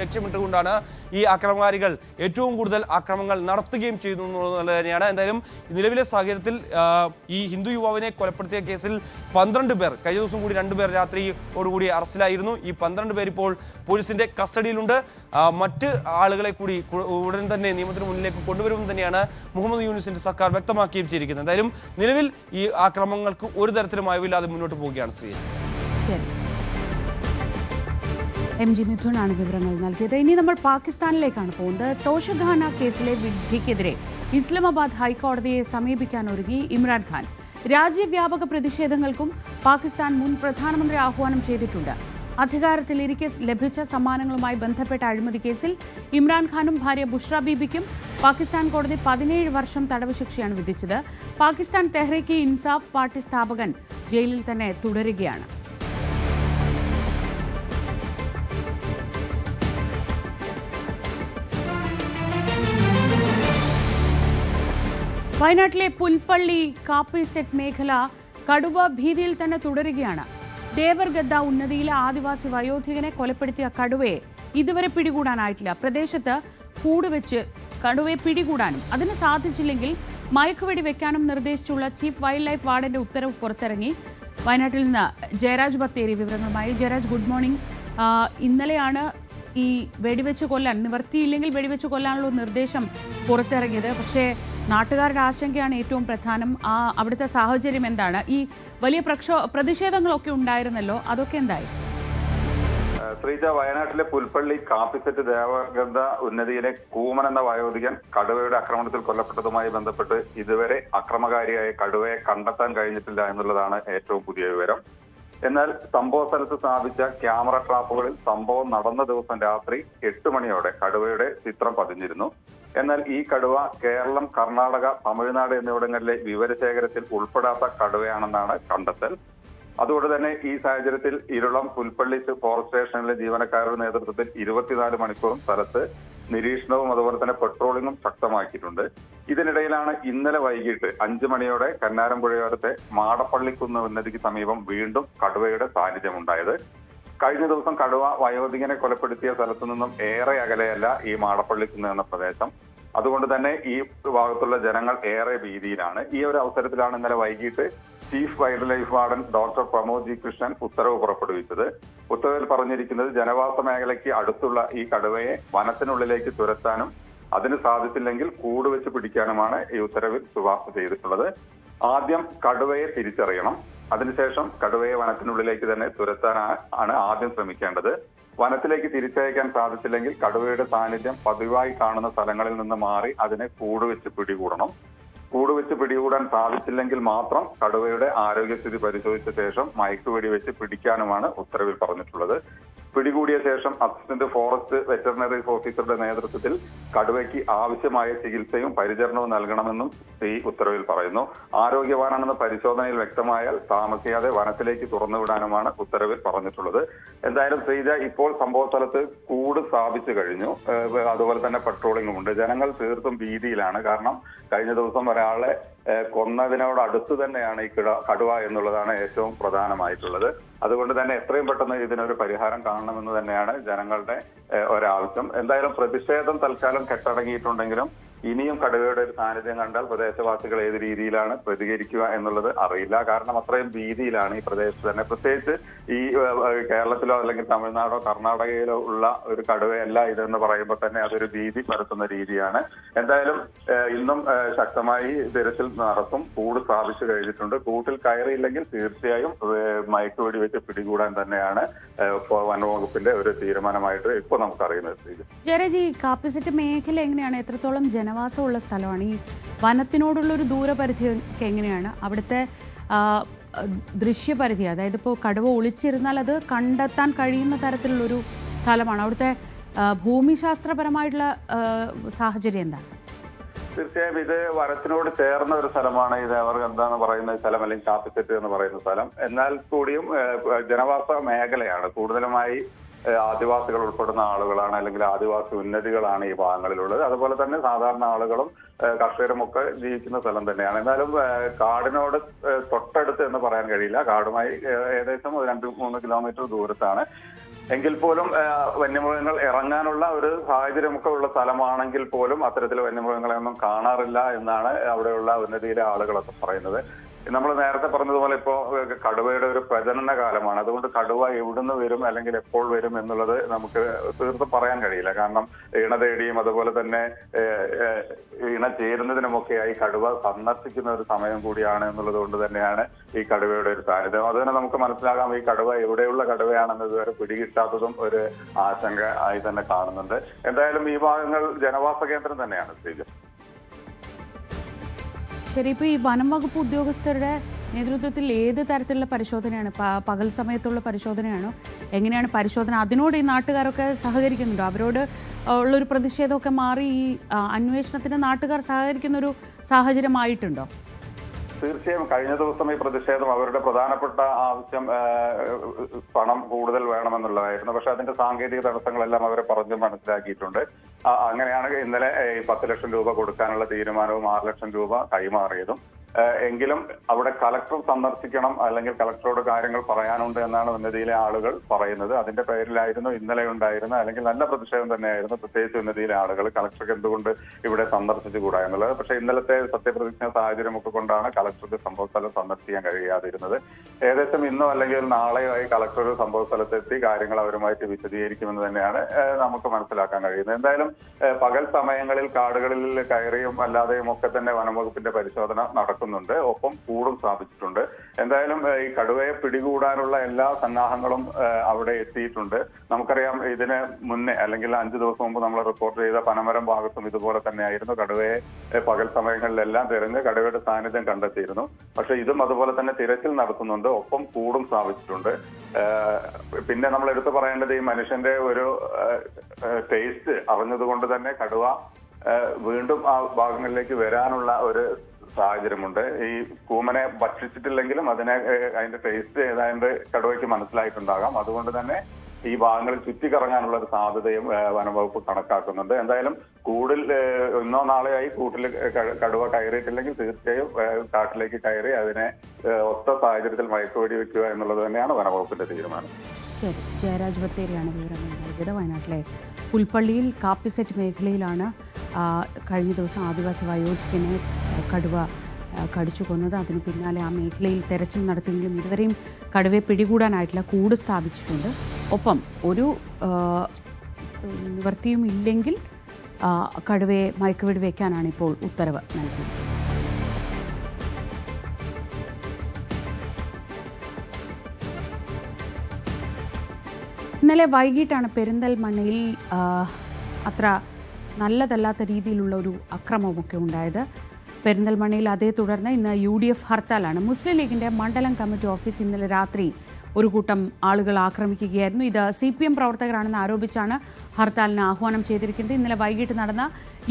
ലക്ഷ്യമിട്ടുകൊണ്ടാണ് ഈ ആക്രമണകാരികൾ ഏറ്റവും കൂടുതൽ ആക്രമണങ്ങൾ നടത്തുകയും ചെയ്യുന്നു എന്നുള്ളത് തന്നെയാണ്. എന്തായാലും നിലവിലെ സാഹചര്യത്തിൽ ഈ ഹിന്ദു യുവാവിനെ കൊലപ്പെടുത്തിയ കേസിൽ 12 പേർ, കഴിഞ്ഞ ദിവസം കൂടി 2 പേർ രാത്രിയോടുകൂടി അറസ്റ്റിലായിരുന്നു. ഈ 12 പേർ ഇപ്പോൾ പോലീസിന്റെ കസ്റ്റഡിയിലുണ്ട്. മറ്റ് ആളുകളെ കൂടി ഉടൻ തന്നെ നിയമത്തിന് മുന്നിലേക്ക് കൊണ്ടുവരുമെന്ന് തന്നെയാണ് മുഹമ്മദ് യൂനിസിന്റെ സർക്കാർ വ്യക്തമാക്കുകയും ചെയ്തിരിക്കുന്നത്. എന്തായാലും നിലവിൽ ഈ ആക്രമണങ്ങൾക്ക് ഒരു തരത്തിലും അയവില്ലാതെ മുന്നോട്ട് പോവുകയാണ്. ശ്രീ MG മിഥുനാണ് വിവരങ്ങൾ നൽകിയത്. ഇനി നമ്മൾ പാകിസ്ഥാനിലേക്കാണ് പോകുന്നത്. തോഷഖാന കേസിലെ വിധിക്കെതിരെ ഇസ്ലാമാബാദ് ഹൈക്കോടതിയെ സമീപിക്കാൻ ഒരുങ്ങി ഇമ്രാൻഖാൻ. രാജ്യവ്യാപക പ്രതിഷേധങ്ങൾക്കും പാകിസ്ഥാൻ മുൻ പ്രധാനമന്ത്രി ആഹ്വാനം ചെയ്തിട്ടുണ്ട്. അധികാരത്തിലിരിക്കെ ലഭിച്ച സമ്മാനങ്ങളുമായി ബന്ധപ്പെട്ട അഴിമതി കേസിൽ ഇമ്രാൻഖാനും ഭാര്യ ബുഷ്ര ബീബിക്കും പാകിസ്ഥാൻ കോടതി 17 വർഷം തടവ് ശിക്ഷയാണ് വിധിച്ചത്. പാകിസ്ഥാൻ തെഹ്രീക്ക് ഇൻസാഫ് പാർട്ടി സ്ഥാപകൻ ജയിലിൽ തന്നെ തുടരുകയാണ്. വയനാട്ടിലെ പുൽപ്പള്ളി കാപ്പിസെറ്റ് മേഖല കടുവ ഭീതിയിൽ തന്നെ തുടരുകയാണ്. ദേവർഗദ്ദ ഉന്നതിയിലെ ആദിവാസി വയോധികനെ കൊലപ്പെടുത്തിയ കടുവയെ ഇതുവരെ പിടികൂടാനായിട്ടില്ല. പ്രദേശത്ത് കൂടുവെച്ച് കടുവയെ പിടികൂടാനും അതിന് സാധിച്ചില്ലെങ്കിൽ മയക്കുവെടി വെക്കാനും നിർദ്ദേശിച്ചുള്ള ചീഫ് വൈൽഡ് ലൈഫ് വാർഡന്റെ ഉത്തരവ് പുറത്തിറങ്ങി. വയനാട്ടിൽ നിന്ന് ജയരാജ് ബത്തേരി വിവരങ്ങളുമായി. Jayaraj, good morning. ഇന്നലെയാണ് ഈ വെടിവെച്ച് കൊല്ലാൻ, നിവർത്തിയില്ലെങ്കിൽ വെടിവെച്ച് കൊല്ലാനുള്ള നിർദ്ദേശം പുറത്തിറങ്ങിയത്. പക്ഷേ നാട്ടുകാരുടെ ആശങ്കയാണ് ഏറ്റവും പ്രധാനം. അവിടുത്തെ സാഹചര്യം എന്താണ്? ഈ വലിയ പ്രതിഷേധങ്ങളൊക്കെ ഉണ്ടായിരുന്നല്ലോ, അതൊക്കെ എന്തായി? ശ്രീജ, വയനാട്ടിലെ പുൽപ്പള്ളി കാപ്പിസെറ്റ് ദേവഗന്ധ ഉന്നതിയിലെ കൂമൻ എന്ന വയോധികൻ കടുവയുടെ ആക്രമണത്തിൽ കൊല്ലപ്പെട്ടതുമായി ബന്ധപ്പെട്ട് ഇതുവരെ അക്രമകാരിയായ കടുവയെ കണ്ടെത്താൻ കഴിഞ്ഞിട്ടില്ല എന്നുള്ളതാണ് ഏറ്റവും പുതിയ വിവരം. എന്നാൽ സംഭവ സ്ഥലത്ത് സ്ഥാപിച്ച ക്യാമറ ട്രാപ്പുകളിൽ സംഭവം നടന്ന ദിവസം രാത്രി 8 മണിയോടെ കടുവയുടെ ചിത്രം പതിഞ്ഞിരുന്നു. എന്നാൽ ഈ കടുവ കേരളം, കർണാടക, തമിഴ്നാട് എന്നിവിടങ്ങളിലെ വിവരശേഖരത്തിൽ ഉൾപ്പെടാത്ത കടുവയാണെന്നാണ് കണ്ടെത്തൽ. അതുകൊണ്ട് തന്നെ ഈ സാഹചര്യത്തിൽ ഇരുളം പുൽപ്പള്ളി ഫോറസ്റ്റ് സ്റ്റേഷനിലെ ജീവനക്കാരുടെ നേതൃത്വത്തിൽ 24 മണിക്കൂറും സ്ഥലത്ത് നിരീക്ഷണവും അതുപോലെ തന്നെ പെട്രോളിങ്ങും ശക്തമാക്കിയിട്ടുണ്ട്. ഇതിനിടയിലാണ് ഇന്നലെ വൈകിട്ട് 5 മണിയോടെ കന്നാരംപുഴയോരത്തെ മാടപ്പള്ളിക്കുന്ന് ഉന്നതിക്ക് സമീപം വീണ്ടും കടുവയുടെ സാന്നിധ്യമുണ്ടായത്. കഴിഞ്ഞ ദിവസം കടുവ വയോധികനെ കൊലപ്പെടുത്തിയ സ്ഥലത്തു നിന്നും ഏറെ അകലെയല്ല ഈ മാടപ്പള്ളിക്കുന്ന് എന്ന പ്രദേശം. അതുകൊണ്ട് തന്നെ ഈ ഭാഗത്തുള്ള ജനങ്ങൾ ഏറെ ഭീതിയിലാണ്. ഈ ഒരു അവസരത്തിലാണ് ഇന്നലെ വൈകിട്ട് chief wild life warden doctor Pramod G Krishnan ഉത്തരവ് പുറപ്പെടുവിച്ചത്. ഉത്തരവിൽ പറഞ്ഞിരിക്കുന്നത് ജനവാസ മേഖലയ്ക്ക് അടുത്തുള്ള ഈ കടുവയെ വനത്തിനുള്ളിലേക്ക് തുരത്താനും അതിന് സാധിച്ചില്ലെങ്കിൽ കൂടുവെച്ച് പിടിക്കാനുമാണ് ഈ ഉത്തരവിൽ ശുപാർശ ചെയ്തിട്ടുള്ളത്. ആദ്യം കടുവയെ തിരിച്ചറിയണം, അതിനുശേഷം കടുവയെ വനത്തിനുള്ളിലേക്ക് തന്നെ തുരത്താനാണ് ആദ്യം ശ്രമിക്കേണ്ടത്. വനത്തിലേക്ക് തിരിച്ചയക്കാൻ സാധിച്ചില്ലെങ്കിൽ കടുവയുടെ സാന്നിധ്യം പതിവായി കാണുന്ന സ്ഥലങ്ങളിൽ നിന്ന് മാറി അതിനെ കൂടുവെച്ച് പിടികൂടണം. കൂടുവെച്ച് പിടികൂടാൻ സാധിച്ചില്ലെങ്കിൽ മാത്രം കടുവയുടെ ആരോഗ്യസ്ഥിതി പരിശോധിച്ച ശേഷം മയക്കുവെടി വെച്ച് പിടിക്കാനുമാണ് ഉത്തരവിൽ പറഞ്ഞിട്ടുള്ളത്. പിടികൂടിയ ശേഷം അസിസ്റ്റന്റ് ഫോറസ്റ്റ് വെറ്ററിനറി ഓഫീസറുടെ നേതൃത്വത്തിൽ കടുവയ്ക്ക് ആവശ്യമായ ചികിത്സയും പരിചരണവും നൽകണമെന്നും ഈ ഉത്തരവിൽ പറയുന്നു. ആരോഗ്യവാനാണെന്ന് പരിശോധനയിൽ വ്യക്തമായാൽ താമസിയാതെ വനത്തിലേക്ക് തുറന്നുവിടാനുമാണ് ഉത്തരവിൽ പറഞ്ഞിട്ടുള്ളത്. എന്തായാലും ശ്രീജ, ഇപ്പോൾ സംഭവ സ്ഥലത്ത് കൂട് സ്ഥാപിച്ചു കഴിഞ്ഞു. അതുപോലെ തന്നെ പട്രോളിംഗും ഉണ്ട്. ജനങ്ങൾ തീർത്തും ഭീതിയിലാണ്. കാരണം കഴിഞ്ഞ ദിവസം ഒരാളെ കൊന്നതിനോട് അടുത്ത് തന്നെയാണ് ഈ കടുവ എന്നുള്ളതാണ് ഏറ്റവും പ്രധാനമായിട്ടുള്ളത്. അതുകൊണ്ട് തന്നെ എത്രയും പെട്ടെന്ന് ഇതിനൊരു പരിഹാരം കാണണമെന്ന് തന്നെയാണ് ജനങ്ങളുടെ ഒരാവശ്യം. എന്തായാലും പ്രതിഷേധം തൽക്കാലം കെട്ടടങ്ങിയിട്ടുണ്ടെങ്കിലും ഇനിയും കടുവയുടെ ഒരു സാന്നിധ്യം കണ്ടാൽ പ്രദേശവാസികൾ ഏത് രീതിയിലാണ് പ്രതികരിക്കുക എന്നുള്ളത് അറിയില്ല. കാരണം അത്രയും ഭീതിയിലാണ് ഈ പ്രദേശത്ത് തന്നെ. പ്രത്യേകിച്ച് ഈ കേരളത്തിലോ അല്ലെങ്കിൽ തമിഴ്നാടോ കർണാടകയിലോ ഉള്ള ഒരു കടുവയല്ല ഇതെന്ന് പറയുമ്പോൾ തന്നെ അതൊരു ഭീതി പരത്തുന്ന രീതിയാണ്. എന്തായാലും ഇന്നും ശക്തമായി തിരച്ചിൽ നടത്തും. കൂട് സ്ഥാപിച്ചു കഴിഞ്ഞിട്ടുണ്ട്. കൂട്ടിൽ കയറിയില്ലെങ്കിൽ തീർച്ചയായും മയക്കുവെടി വെച്ച് പിടികൂടാൻ തന്നെയാണ് വനവകുപ്പിന്റെ ഒരു തീരുമാനമായിട്ട് ഇപ്പോൾ നമുക്കറിയുന്നത്. ജയരാജ്, ഈ കാപ്പിസെറ്റ് മേഖല എങ്ങനെയാണ്? എത്രത്തോളം ജനവാസമുള്ള സ്ഥലമാണ്? ഈ വനത്തിനോടുള്ള ഒരു ദൂരപരിധി ഒക്കെ എങ്ങനെയാണ്? അവിടുത്തെ ദൃശ്യപരിധി, അതായത് ഇപ്പോൾ കടുവ ഒളിച്ചിരുന്നാൽ അത് കണ്ടെത്താൻ കഴിയുന്ന തരത്തിലുള്ളൊരു സ്ഥലമാണ്. അവിടുത്തെ ഭൂമിശാസ്ത്രപരമായിട്ടുള്ള സാഹചര്യം എന്താണ്? തീർച്ചയായും ഇത് വനത്തിനോട് ചേർന്ന ഒരു സ്ഥലമാണ്. ഇത് അവർ എന്താന്ന് പറയുന്ന സ്ഥലം, അല്ലെങ്കിൽ കാപ്പിസെറ്റ് എന്ന് പറയുന്ന സ്ഥലം. എന്നാൽ കൂടിയും ജനവാസ മേഖലയാണ്. കൂടുതലുമായി ആദിവാസികൾ ഉൾപ്പെടുന്ന ആളുകളാണ്, അല്ലെങ്കിൽ ആദിവാസി ഉന്നതികളാണ് ഈ ഭാഗങ്ങളിലുള്ളത്. അതുപോലെ തന്നെ സാധാരണ ആളുകളും കർഷകരും ഒക്കെ ജീവിക്കുന്ന സ്ഥലം തന്നെയാണ്. എന്നാലും കാടിനോട് തൊട്ടടുത്ത് എന്ന് പറയാൻ കഴിയില്ല. കാടുമായി ഏകദേശം 2-3 കിലോമീറ്റർ ദൂരത്താണ്. എങ്കിൽ പോലും വന്യമൃഗങ്ങൾ ഇറങ്ങാനുള്ള ഒരു സാഹചര്യമൊക്കെ ഉള്ള സ്ഥലമാണെങ്കിൽ പോലും അത്തരത്തിൽ വന്യമൃഗങ്ങളെ ഒന്നും കാണാറില്ല എന്നാണ് അവിടെയുള്ള ഉന്നതിയിലെ ആളുകളൊക്കെ പറയുന്നത്. നമ്മൾ നേരത്തെ പറഞ്ഞതുപോലെ ഇപ്പോ കടുവയുടെ ഒരു പ്രജനന കാലമാണ്. അതുകൊണ്ട് കടുവ എവിടുന്ന് വരും അല്ലെങ്കിൽ എപ്പോൾ വരും എന്നുള്ളത് നമുക്ക് തീർത്തും പറയാൻ കഴിയില്ല. കാരണം ഇണ തേടിയും അതുപോലെ തന്നെ ഇണ ചേരുന്നതിനുമൊക്കെയായി കടുവ സന്ദർശിക്കുന്ന ഒരു സമയം കൂടിയാണ് എന്നുള്ളത് കൊണ്ട് തന്നെയാണ് ഈ കടുവയുടെ ഒരു സാന്നിധ്യം. അത് തന്നെ നമുക്ക് മനസ്സിലാകാം. ഈ കടുവ എവിടെയുള്ള കടുവയാണെന്ന് ഇതുവരെ പിടികിട്ടാത്തതും ഒരു ആശങ്ക ആയി തന്നെ കാണുന്നുണ്ട്. എന്തായാലും ഈ ഭാഗങ്ങൾ ജനവാസ കേന്ദ്രം തന്നെയാണ്. ശ്രീജ, ശരി, ഇപ്പോൾ ഈ വനം വകുപ്പ് ഉദ്യോഗസ്ഥരുടെ നേതൃത്വത്തിൽ ഏത് തരത്തിലുള്ള പരിശോധനയാണ്? പകൽ സമയത്തുള്ള പരിശോധനയാണോ? എങ്ങനെയാണ് പരിശോധന? അതിനോട് ഈ നാട്ടുകാരൊക്കെ സഹകരിക്കുന്നുണ്ടോ? അവരോട് ഉള്ളൊരു പ്രതിഷേധമൊക്കെ മാറി ഈ അന്വേഷണത്തിന് നാട്ടുകാർ സഹകരിക്കുന്നൊരു സാഹചര്യമായിട്ടുണ്ടോ? തീർച്ചയായും കഴിഞ്ഞ ദിവസം ഈ പ്രതിഷേധം അവരുടെ പ്രധാനപ്പെട്ട ആവശ്യം പണം കൂടുതൽ വേണമെന്നുള്ളതായിരുന്നു. പക്ഷെ അതിന്റെ സാങ്കേതിക തടസ്സങ്ങളെല്ലാം അവരെ പറഞ്ഞ് മനസ്സിലാക്കിയിട്ടുണ്ട്. അങ്ങനെയാണ് ഇന്നലെ 10 ലക്ഷം രൂപ കൊടുക്കാനുള്ള തീരുമാനവും 6 ലക്ഷം രൂപ കൈമാറിയതും. എങ്കിലും അവിടെ കളക്ടർ സന്ദർശിക്കണം, അല്ലെങ്കിൽ കളക്ടറോട് കാര്യങ്ങൾ പറയാനുണ്ട് എന്നാണ് ഉന്നതിയിലെ ആളുകൾ പറയുന്നത്. അതിന്റെ പേരിലായിരുന്നു ഇന്നലെ ഉണ്ടായിരുന്ന, അല്ലെങ്കിൽ നല്ല പ്രതിഷേധം തന്നെയായിരുന്നു. പ്രത്യേകിച്ച് ഉന്നതിയിലെ ആളുകൾ കളക്ടർക്ക് എന്തുകൊണ്ട് ഇവിടെ സന്ദർശിച്ചുകൂടാ എന്നുള്ളത്. പക്ഷെ ഇന്നലത്തെ സത്യപ്രതിജ്ഞ സാഹചര്യമൊക്കെ കൊണ്ടാണ് കളക്ടർക്ക് സംഭവസ്ഥലം സന്ദർശിക്കാൻ കഴിയാതിരുന്നത്. ഏകദേശം ഇന്നോ അല്ലെങ്കിൽ നാളെയോ ആയി കളക്ടർ സംഭവസ്ഥലത്തെത്തി കാര്യങ്ങൾ അവരുമായിട്ട് വിശദീകരിക്കുമെന്ന് തന്നെയാണ് നമുക്ക് മനസ്സിലാക്കാൻ കഴിയുന്നത്. എന്തായാലും പകൽ സമയങ്ങളിൽ കാടുകളിൽ കയറിയും അല്ലാതെയും ഒക്കെ തന്നെ വനംവകുപ്പിന്റെ പരിശോധന നടക്കും. ഒപ്പം കൂടും സ്ഥാപിച്ചിട്ടുണ്ട്. എന്തായാലും ഈ കടുവയെ പിടികൂടാനുള്ള എല്ലാ സന്നാഹങ്ങളും അവിടെ എത്തിയിട്ടുണ്ട്. നമുക്കറിയാം, ഇതിന് മുന്നേ അല്ലെങ്കിൽ 5 ദിവസം മുമ്പ് നമ്മൾ റിപ്പോർട്ട് ചെയ്ത പനമരം ഭാഗത്തും ഇതുപോലെ തന്നെയായിരുന്നു. കടുവയെ പകൽ സമയങ്ങളിലെല്ലാം തിരഞ്ഞ് കടുവയുടെ സാന്നിധ്യം കണ്ടെത്തിയിരുന്നു. പക്ഷെ ഇതും അതുപോലെ തന്നെ തിരച്ചിൽ നടത്തുന്നുണ്ട്. ഒപ്പം കൂടും സ്ഥാപിച്ചിട്ടുണ്ട്. പിന്നെ നമ്മൾ എടുത്തു പറയേണ്ടത് ഈ മനുഷ്യന്റെ ഒരു ടേസ്റ്റ് അറിഞ്ഞതുകൊണ്ട് തന്നെ കടുവ വീണ്ടും ആ ഭാഗങ്ങളിലേക്ക് വരാനുള്ള ഒരു സാഹചര്യമുണ്ട്. ഈ കൂമനെ ഭക്ഷിച്ചിട്ടില്ലെങ്കിലും അതിന്റെ ടേസ്റ്റ് ഏതാണ്ട് കടുവയ്ക്ക് മനസ്സിലായിട്ടുണ്ടാകാം. അതുകൊണ്ട് തന്നെ ഈ ഭാഗങ്ങളിൽ ചുറ്റിക്കറങ്ങാനുള്ള ഒരു സാധ്യതയും വനംവകുപ്പ് കണക്കാക്കുന്നുണ്ട്. എന്തായാലും കൂടിൽ ഇന്നോ നാളെയായി കൂട്ടിൽ കടുവ കയറിയിട്ടില്ലെങ്കിൽ തീർച്ചയായും കാട്ടിലേക്ക് കയറി അതിനെ ഒത്ത സാഹചര്യത്തിൽ മയക്കുവെടി വെക്കുക എന്നുള്ളത് തന്നെയാണ് വനംവകുപ്പിന്റെ തീരുമാനം. ശരി, ജയരാജ് ബത്തേരിയാണ് വിവരങ്ങൾ നൽകിയത്. വയനാട്ടിലെ പുൽപ്പള്ളിയിൽ കാപ്പിസെറ്റ് മേഖലയിലാണ് കഴിഞ്ഞ ദിവസം ആദിവാസി വയോധികനെ കടുവ കടിച്ചു കൊന്നത്. അതിന് പിന്നാലെ ആ മേഖലയിൽ തെരച്ചിൽ നടത്തിയെങ്കിലും ഇതുവരെയും കടുവയെ പിടികൂടാനായിട്ടില്ല. കൂട് സ്ഥാപിച്ചിട്ടുണ്ട്. ഒപ്പം ഒരു നിവൃത്തിയും ഇല്ലെങ്കിൽ കടുവയെ മയക്കുവെടി വയ്ക്കാനാണ് ഇപ്പോൾ ഉത്തരവ് നൽകിയത്. ഇന്നലെ വൈകിട്ടാണ് പെരിന്തൽമണ്ണയിൽ അത്ര നല്ലതല്ലാത്ത രീതിയിലുള്ള ഒരു അക്രമമൊക്കെ ഉണ്ടായത്. പെരിന്തൽമണ്ണയിൽ അതേ തുടർന്ന് ഇന്ന് UDF ഹർത്താലാണ്. മുസ്ലിം ലീഗിൻ്റെ മണ്ഡലം കമ്മിറ്റി ഓഫീസ് ഇന്നലെ രാത്രി ഒരു കൂട്ടം ആളുകൾ ആക്രമിക്കുകയായിരുന്നു. ഇത് CPM പ്രവർത്തകരാണെന്ന് ആരോപിച്ചാണ് ഹർത്താലിന് ആഹ്വാനം ചെയ്തിരിക്കുന്നത്. ഇന്നലെ വൈകിട്ട് നടന്ന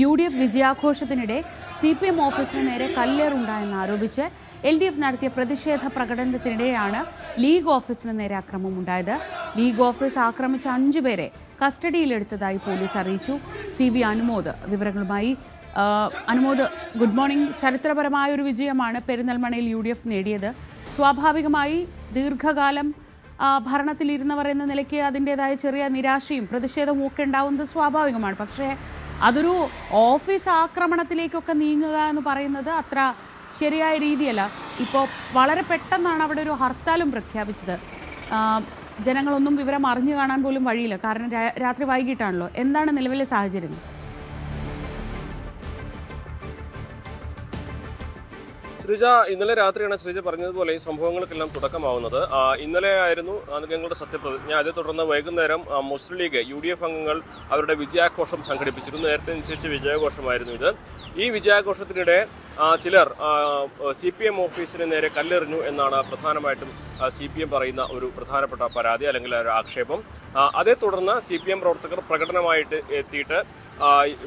UDF വിജയാഘോഷത്തിനിടെ CPM ഓഫീസിന് നേരെ കല്ലേറുണ്ടായെന്ന് ആരോപിച്ച് LDF നടത്തിയ പ്രതിഷേധ പ്രകടനത്തിനിടെയാണ് ലീഗ് ഓഫീസിന് നേരെ ആക്രമണമുണ്ടായത്. ലീഗ് ഓഫീസ് ആക്രമിച്ച 5 പേരെ കസ്റ്റഡിയിലെടുത്തതായി പോലീസ് അറിയിച്ചു. CV അനുമോദ് വിവരങ്ങളുമായി. Anumod, good morning. ചരിത്രപരമായ ഒരു വിജയമാണ് പെരിന്തൽമണ്ണയിൽ UDF നേടിയത്. സ്വാഭാവികമായി ദീർഘകാലം ഭരണത്തിലിരുന്നവർ എന്ന നിലയ്ക്ക് അതിൻ്റെതായ ചെറിയ നിരാശയും പ്രതിഷേധവും ഒക്കെ ഉണ്ടാവുന്നത് സ്വാഭാവികമാണ്. പക്ഷേ അതൊരു ഓഫീസ് ആക്രമണത്തിലേക്കൊക്കെ നീങ്ങുക എന്ന് പറയുന്നത് അത്ര ശരിയായ രീതിയല്ല. ഇപ്പോൾ വളരെ പെട്ടെന്നാണ് അവിടെ ഒരു ഹർത്താലും പ്രഖ്യാപിച്ചത്. ജനങ്ങളൊന്നും വിവരം അറിഞ്ഞു കാണാൻ പോലും വഴിയില്ല, കാരണം രാത്രി വൈകിട്ടാണല്ലോ. എന്താണ് നിലവിലെ സാഹചര്യം? ശ്രീജ, ഇന്നലെ രാത്രിയാണ് ശ്രീജ പറഞ്ഞതുപോലെ ഈ സംഭവങ്ങൾക്കെല്ലാം തുടക്കമാവുന്നത്. ഇന്നലെ ആയിരുന്നു അംഗങ്ങളുടെ സത്യപ്രതിജ്ഞ. അതേ തുടർന്ന് വൈകുന്നേരം മുസ്ലിം ലീഗ് UDF അംഗങ്ങൾ അവരുടെ വിജയാഘോഷം സംഘടിപ്പിച്ചിരുന്നു. നേരത്തെ നിശ്ചയിച്ച വിജയാഘോഷമായിരുന്നു ഇത്. ഈ വിജയാഘോഷത്തിനിടെ ചിലർ CPM ഓഫീസിന് നേരെ കല്ലെറിഞ്ഞു എന്നാണ് പ്രധാനമായിട്ടും CPM പറയുന്ന ഒരു പ്രധാനപ്പെട്ട പരാതി അല്ലെങ്കിൽ ഒരു ആക്ഷേപം. അതേ തുടർന്ന് CPM പ്രവർത്തകർ പ്രകടനമായിട്ട് എത്തിയിട്ട്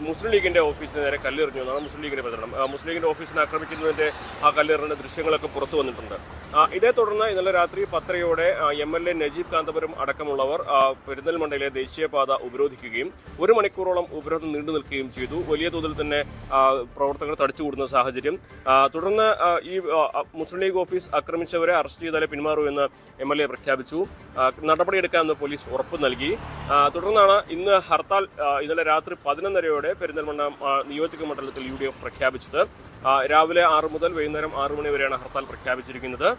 മുസ്ലിം ലീഗിന്റെ ഓഫീസിന് നേരെ കല്ലെറിഞ്ഞു എന്നാണ് മുസ്ലിം ലീഗിന്റെ പ്രചരണം. മുസ്ലിം ലീഗിന്റെ ഓഫീസിനെ ആക്രമിക്കുന്നതിന്റെ കല്ലെറിഞ്ഞ ദൃശ്യങ്ങളൊക്കെ പുറത്തു വന്നിട്ടുണ്ട്. ഇതേ തുടർന്ന് ഇന്നലെ രാത്രി 10:30 MLA നജീബ് കാന്തപുരം അടക്കമുള്ളവർ പെരിന്തൽമണ്ണയിലെ ദേശീയപാത ഉപരോധിക്കുകയും 1 മണിക്കൂറോളം ഉപരോധം നീണ്ടു നിൽക്കുകയും ചെയ്തു. വലിയ തോതിൽ തന്നെ പ്രവർത്തകർ തടിച്ചുകൂടുന്ന സാഹചര്യം. തുടർന്ന് ഈ മുസ്ലിം ലീഗ് ഓഫീസ് ആക്രമിച്ചവരെ അറസ്റ്റ് ചെയ്താലേ പിന്മാറൂ എന്ന് MLA പ്രഖ്യാപിച്ചു. നടപടിയെടുക്കാമെന്ന് പോലീസ് ഉറപ്പ് നൽകി. തുടർന്നാണ് ഇന്ന് ഹർത്താൽ ഇന്നലെ രാത്രി 11:30 പെരിന്തൽമണ്ണ നിയോജക മണ്ഡലത്തിൽ UDF പ്രഖ്യാപിച്ചത്. രാവിലെ 6 മുതൽ വൈകുന്നേരം 6 മണി വരെയാണ് ഹർത്താൽ പ്രഖ്യാപിച്ചിരിക്കുന്നത്.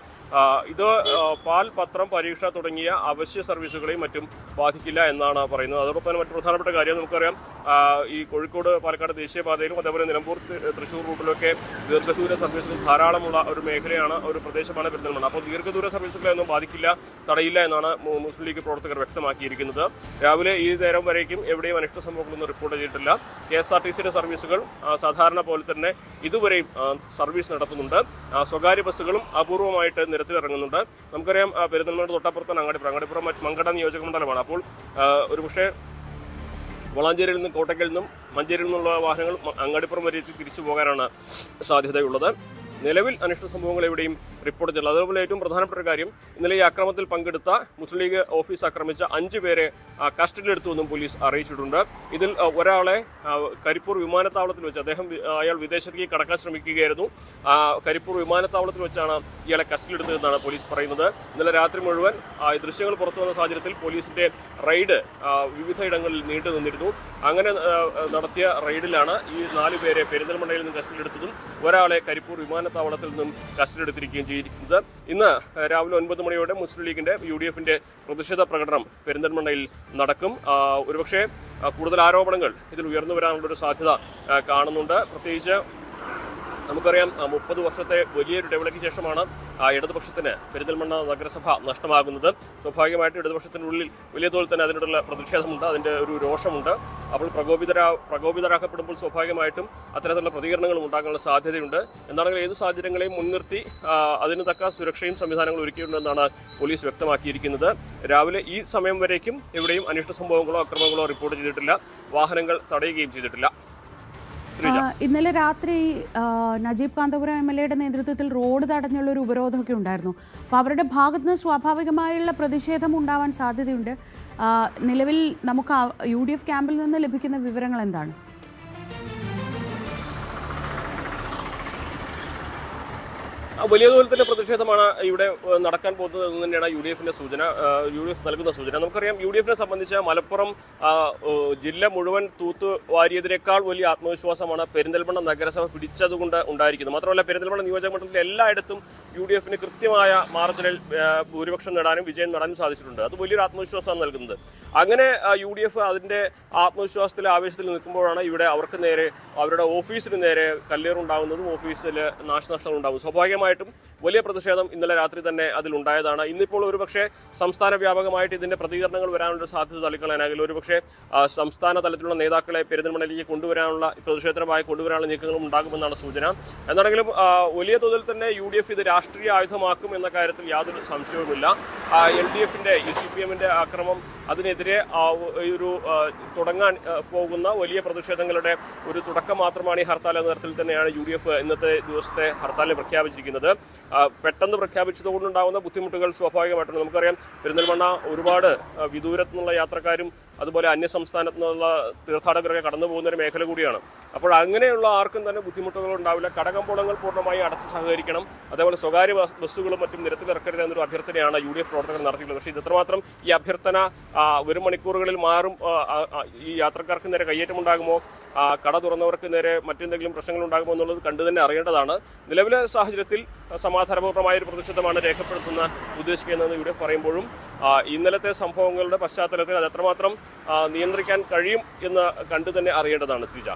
ഇത് പാൽ, പത്രം, പരീക്ഷ തുടങ്ങിയ അവശ്യ സർവീസുകളെയും മറ്റും ബാധിക്കില്ല എന്നാണ് പറയുന്നത്. അതോടൊപ്പം മറ്റു പ്രധാനപ്പെട്ട കാര്യം നമുക്കറിയാം, ഈ കോഴിക്കോട് പാലക്കാട് ദേശീയപാതയിലും അതേപോലെ നിലമ്പൂർ തൃശ്ശൂർ റൂട്ടിലൊക്കെ ദീർഘദൂര സർവീസുകൾ ധാരാളമുള്ള ഒരു മേഖലയാണ്, ഒരു പ്രദേശമാണ് പെരിന്തൽമണ്ണ. അപ്പോൾ ദീർഘദൂര സർവീസുകളെയൊന്നും ബാധിക്കില്ല, തടയില്ല എന്നാണ് മുസ്ലിം ലീഗ് പ്രവർത്തകർ വ്യക്തമാക്കിയിരിക്കുന്നത്. രാവിലെ ഈ നേരം വരേക്കും എവിടെയും അനിഷ്ട സംഭവങ്ങളൊന്നും റിപ്പോർട്ട് ചെയ്തിട്ടില്ല. KSRTCയുടെ സർവീസുകൾ സാധാരണ പോലെ തന്നെ ഇതുവരെയും സർവീസ് നടത്തുന്നുണ്ട്. സ്വകാര്യ ബസ്സുകളും അപൂർവമായിട്ട് നിരത്തിലിറങ്ങുന്നുണ്ട്. നമുക്കറിയാം, പെരിന്തൽമണ്ണ തൊട്ടപ്പുറത്താണ് അങ്ങാടിപ്പുറം മങ്കട നിയോജക മണ്ഡലമാണ്. അപ്പോൾ ഒരുപക്ഷെ വളാഞ്ചേരിയിൽ നിന്നും കോട്ടയ്ക്കൽ നിന്നും മഞ്ചേരിയിൽ നിന്നുള്ള വാഹനങ്ങൾ അങ്ങാടിപ്പുറം വരെ തിരിച്ചു പോകാനാണ് സാധ്യതയുള്ളത്. നിലവിൽ അനിഷ്ട സംഭവങ്ങൾ എവിടെയും റിപ്പോർട്ട് ചെയ്തില്ല. അതുപോലെ ഏറ്റവും പ്രധാനപ്പെട്ട കാര്യം, ഇന്നലെ ഈ ആക്രമണത്തിൽ പങ്കെടുത്ത മുസ്ലിം ലീഗ് ഓഫീസ് ആക്രമിച്ച 5 പേരെ കസ്റ്റഡിയിലെടുത്തുവെന്നും പോലീസ് അറിയിച്ചിട്ടുണ്ട്. ഇതിൽ ഒരാളെ കരിപ്പൂർ വിമാനത്താവളത്തിൽ വെച്ച് അയാൾ വിദേശത്തേക്ക് കടക്കാൻ ശ്രമിക്കുകയായിരുന്നു. കരിപ്പൂർ വിമാനത്താവളത്തിൽ വെച്ചാണ് ഇയാളെ കസ്റ്റഡിയിലെടുത്തതെന്നാണ് പോലീസ് പറയുന്നത്. ഇന്നലെ രാത്രി മുഴുവൻ ദൃശ്യങ്ങൾ പുറത്തു വന്ന സാഹചര്യത്തിൽ പോലീസിന്റെ റെയ്ഡ് വിവിധ ഇടങ്ങളിൽ നീണ്ടു നിന്നിരുന്നു. അങ്ങനെ നടത്തിയ റെയ്ഡിലാണ് ഈ 4 പേരെ പെരിന്തൽമണ്ണയിൽ നിന്ന് കസ്റ്റഡിയിലെടുത്തതും ഒരാളെ കരിപ്പൂർ വിമാനത്താവളത്തിൽ നിന്നും കസ്റ്റഡിയിലെടുത്തിരിക്കുകയും ചെയ്തിരിക്കുന്നത്. ഇന്ന് രാവിലെ 9 മണിയോടെ മുസ്ലിം ലീഗിന്റെ UDFന്റെ പ്രതിഷേധ പ്രകടനം പെരിന്തൽമണ്ണയിൽ നടക്കും. ഒരുപക്ഷെ കൂടുതൽ ആരോപണങ്ങൾ ഇതിൽ ഉയർന്നു വരാനുള്ളൊരു സാധ്യത കാണുന്നുണ്ട്. പ്രത്യേകിച്ച് നമുക്കറിയാം, 30 വർഷത്തെ വലിയൊരു ഇടവേളയ്ക്ക് ശേഷമാണ് ഇടതുപക്ഷത്തിന് പെരിന്തൽമണ്ണ നഗരസഭ നഷ്ടമാകുന്നത്. സ്വാഭാവികമായിട്ടും ഇടതുപക്ഷത്തിനുള്ളിൽ വലിയ തോതിൽ തന്നെ അതിനുള്ള പ്രതിഷേധമുണ്ട്, അതിൻ്റെ ഒരു രോഷമുണ്ട്. അപ്പോൾ പ്രകോപിതരാക്കപ്പെടുമ്പോൾ സ്വാഭാവികമായിട്ടും അത്തരത്തിലുള്ള പ്രതികരണങ്ങളും ഉണ്ടാകാനുള്ള സാധ്യതയുണ്ട്. എന്താണെങ്കിലും ഏത് സാഹചര്യങ്ങളെയും മുൻനിർത്തി അതിന് തക്ക സുരക്ഷയും സംവിധാനങ്ങളും ഒരുക്കിയിട്ടുണ്ടെന്നാണ് പോലീസ് വ്യക്തമാക്കിയിരിക്കുന്നത്. രാവിലെ ഈ സമയം വരേക്കും എവിടെയും അനിഷ്ട സംഭവങ്ങളോ അക്രമങ്ങളോ റിപ്പോർട്ട് ചെയ്തിട്ടില്ല. വാഹനങ്ങൾ തടയുകയും ചെയ്തിട്ടില്ല. ഇന്നലെ രാത്രി നജീബ് കാന്തപുരം MLAയുടെ നേതൃത്വത്തിൽ റോഡ് തടഞ്ഞുള്ള ഒരു ഉപരോധമൊക്കെ ഉണ്ടായിരുന്നു. അപ്പോൾ അവരുടെ ഭാഗത്ത് നിന്ന് സ്വാഭാവികമായുള്ള പ്രതിഷേധം ഉണ്ടാവാൻ സാധ്യതയുണ്ട്. നിലവിൽ നമുക്ക് UDF ക്യാമ്പിൽ നിന്ന് ലഭിക്കുന്ന വിവരങ്ങൾ എന്താണ്? വലിയ തോതിൽ തന്നെ പ്രതിഷേധമാണ് ഇവിടെ നടക്കാൻ പോകുന്നത് എന്ന് തന്നെയാണ് UDFന്റെ സൂചന, UDF നൽകുന്ന സൂചന. നമുക്കറിയാം, UDFനെ സംബന്ധിച്ച് മലപ്പുറം ജില്ല മുഴുവൻ തൂത്തുവാരിയതിനേക്കാൾ വലിയ ആത്മവിശ്വാസമാണ് പെരിന്തൽമണ്ണ നഗരസഭ പിടിച്ചതുകൊണ്ട് ഉണ്ടായിരിക്കുന്നത്. മാത്രമല്ല, പെരിന്തൽമണ്ണ നിയോജക മണ്ഡലത്തിലെ എല്ലായിടത്തും UDFന് കൃത്യമായ മാർജിനിൽ ഭൂരിപക്ഷം നേടാനും വിജയം നേടാനും സാധിച്ചിട്ടുണ്ട്. അത് വലിയൊരു ആത്മവിശ്വാസമാണ് നൽകുന്നത്. അങ്ങനെ UDF അതിൻ്റെ ആത്മവിശ്വാസത്തിൽ ആവേശത്തിൽ നിൽക്കുമ്പോഴാണ് ഇവിടെ അവർക്ക് നേരെ, അവരുടെ ഓഫീസിന് നേരെ കല്ലേറുണ്ടാകുന്നതും ഓഫീസിൽ നാശനഷ്ടങ്ങൾ ഉണ്ടാകും. സ്വാഭാവികമായിട്ടും വലിയ പ്രതിഷേധം ഇന്നലെ രാത്രി തന്നെ അതിലുണ്ടായതാണ്. ഇന്നിപ്പോൾ ഒരുപക്ഷെ സംസ്ഥാന വ്യാപകമായിട്ട് ഇതിന്റെ പ്രതികരണങ്ങൾ വരാനുള്ള സാധ്യത തള്ളിക്കളയാനാകില്ല. ഒരുപക്ഷെ സംസ്ഥാന തലത്തിലുള്ള നേതാക്കളെ പെരിന്തൽമണ്ണയിലേക്ക് കൊണ്ടുവരാനുള്ള പ്രതിഷേധമായി കൊണ്ടുവരാനുള്ള നീക്കങ്ങളും ഉണ്ടാകുമെന്നാണ് സൂചന. എന്നാണെങ്കിലും വലിയ തോതിൽ തന്നെ UDF ഇത് രാഷ്ട്രീയ ആയുധമാക്കും എന്ന കാര്യത്തിൽ യാതൊരു സംശയവുമില്ല. LDFന്റെ CPMന്റെ ആക്രമം അതിനെതിരെ ഒരു തുടങ്ങാൻ പോകുന്ന വലിയ പ്രതിഷേധങ്ങളുടെ ഒരു തുടക്കം മാത്രമാണ് ഈ ഹർത്താൽ എന്ന തരത്തിൽ തന്നെയാണ് UDF ഇന്നത്തെ ദിവസത്തെ ഹർത്താലിനെ പ്രഖ്യാപിച്ചിരിക്കുന്നത്. പെട്ടെന്ന് പ്രഖ്യാപിച്ചതുകൊണ്ടുണ്ടാകുന്ന ബുദ്ധിമുട്ടുകൾ സ്വാഭാവികമായിട്ടുണ്ട്. നമുക്കറിയാം പെരിന്തൽമണ്ണ ഒരുപാട് വിദൂരത്തു നിന്നുള്ള യാത്രക്കാരും അതുപോലെ അന്യസംസ്ഥാനത്തു നിന്നുള്ള തീർത്ഥാടകരൊക്കെ കടന്നു പോകുന്ന ഒരു മേഖല കൂടിയാണ്. അപ്പോൾ അങ്ങനെയുള്ള ആർക്കും തന്നെ ബുദ്ധിമുട്ടുകൾ ഉണ്ടാവില്ല. കടകമ്പോളങ്ങൾ പൂർണ്ണമായി അടച്ച് സഹകരിക്കണം. അതേപോലെ സ്വകാര്യ ബസ്സുകളും മറ്റും നിരത്തിലിറക്കരുത് എന്നൊരു അഭ്യർത്ഥനയാണ് UDF പ്രവർത്തകർ നടത്തിയിട്ടുള്ളത്. പക്ഷേ ഇതെത്രമാത്രം ഈ അഭ്യർത്ഥന വരും മണിക്കൂറുകളിൽ മാറും, ഈ യാത്രക്കാർക്ക് നേരെ കയ്യേറ്റമുണ്ടാകുമോ, കട തുറന്നവർക്ക് നേരെ മറ്റെന്തെങ്കിലും പ്രശ്നങ്ങൾ ഉണ്ടാകുമോ എന്നുള്ളത് കണ്ടു തന്നെ അറിയേണ്ടതാണ്. നിലവിലെ സാഹചര്യത്തിൽ സമാധാനപൂർണ്ണമായ ഒരു പ്രതിഷേധമാണ് രേഖപ്പെടുത്തുന്ന ഉദ്ദേശിക്കുന്നതെന്ന് UDF പറയുമ്പോഴും ഇന്നലത്തെ സംഭവങ്ങളുടെ പശ്ചാത്തലത്തിൽ അത് എത്രമാത്രം നിയന്ത്രിക്കാൻ കഴിയും എന്ന് കണ്ടു തന്നെ അറിയേണ്ടതാണ്. ശ്രീജ,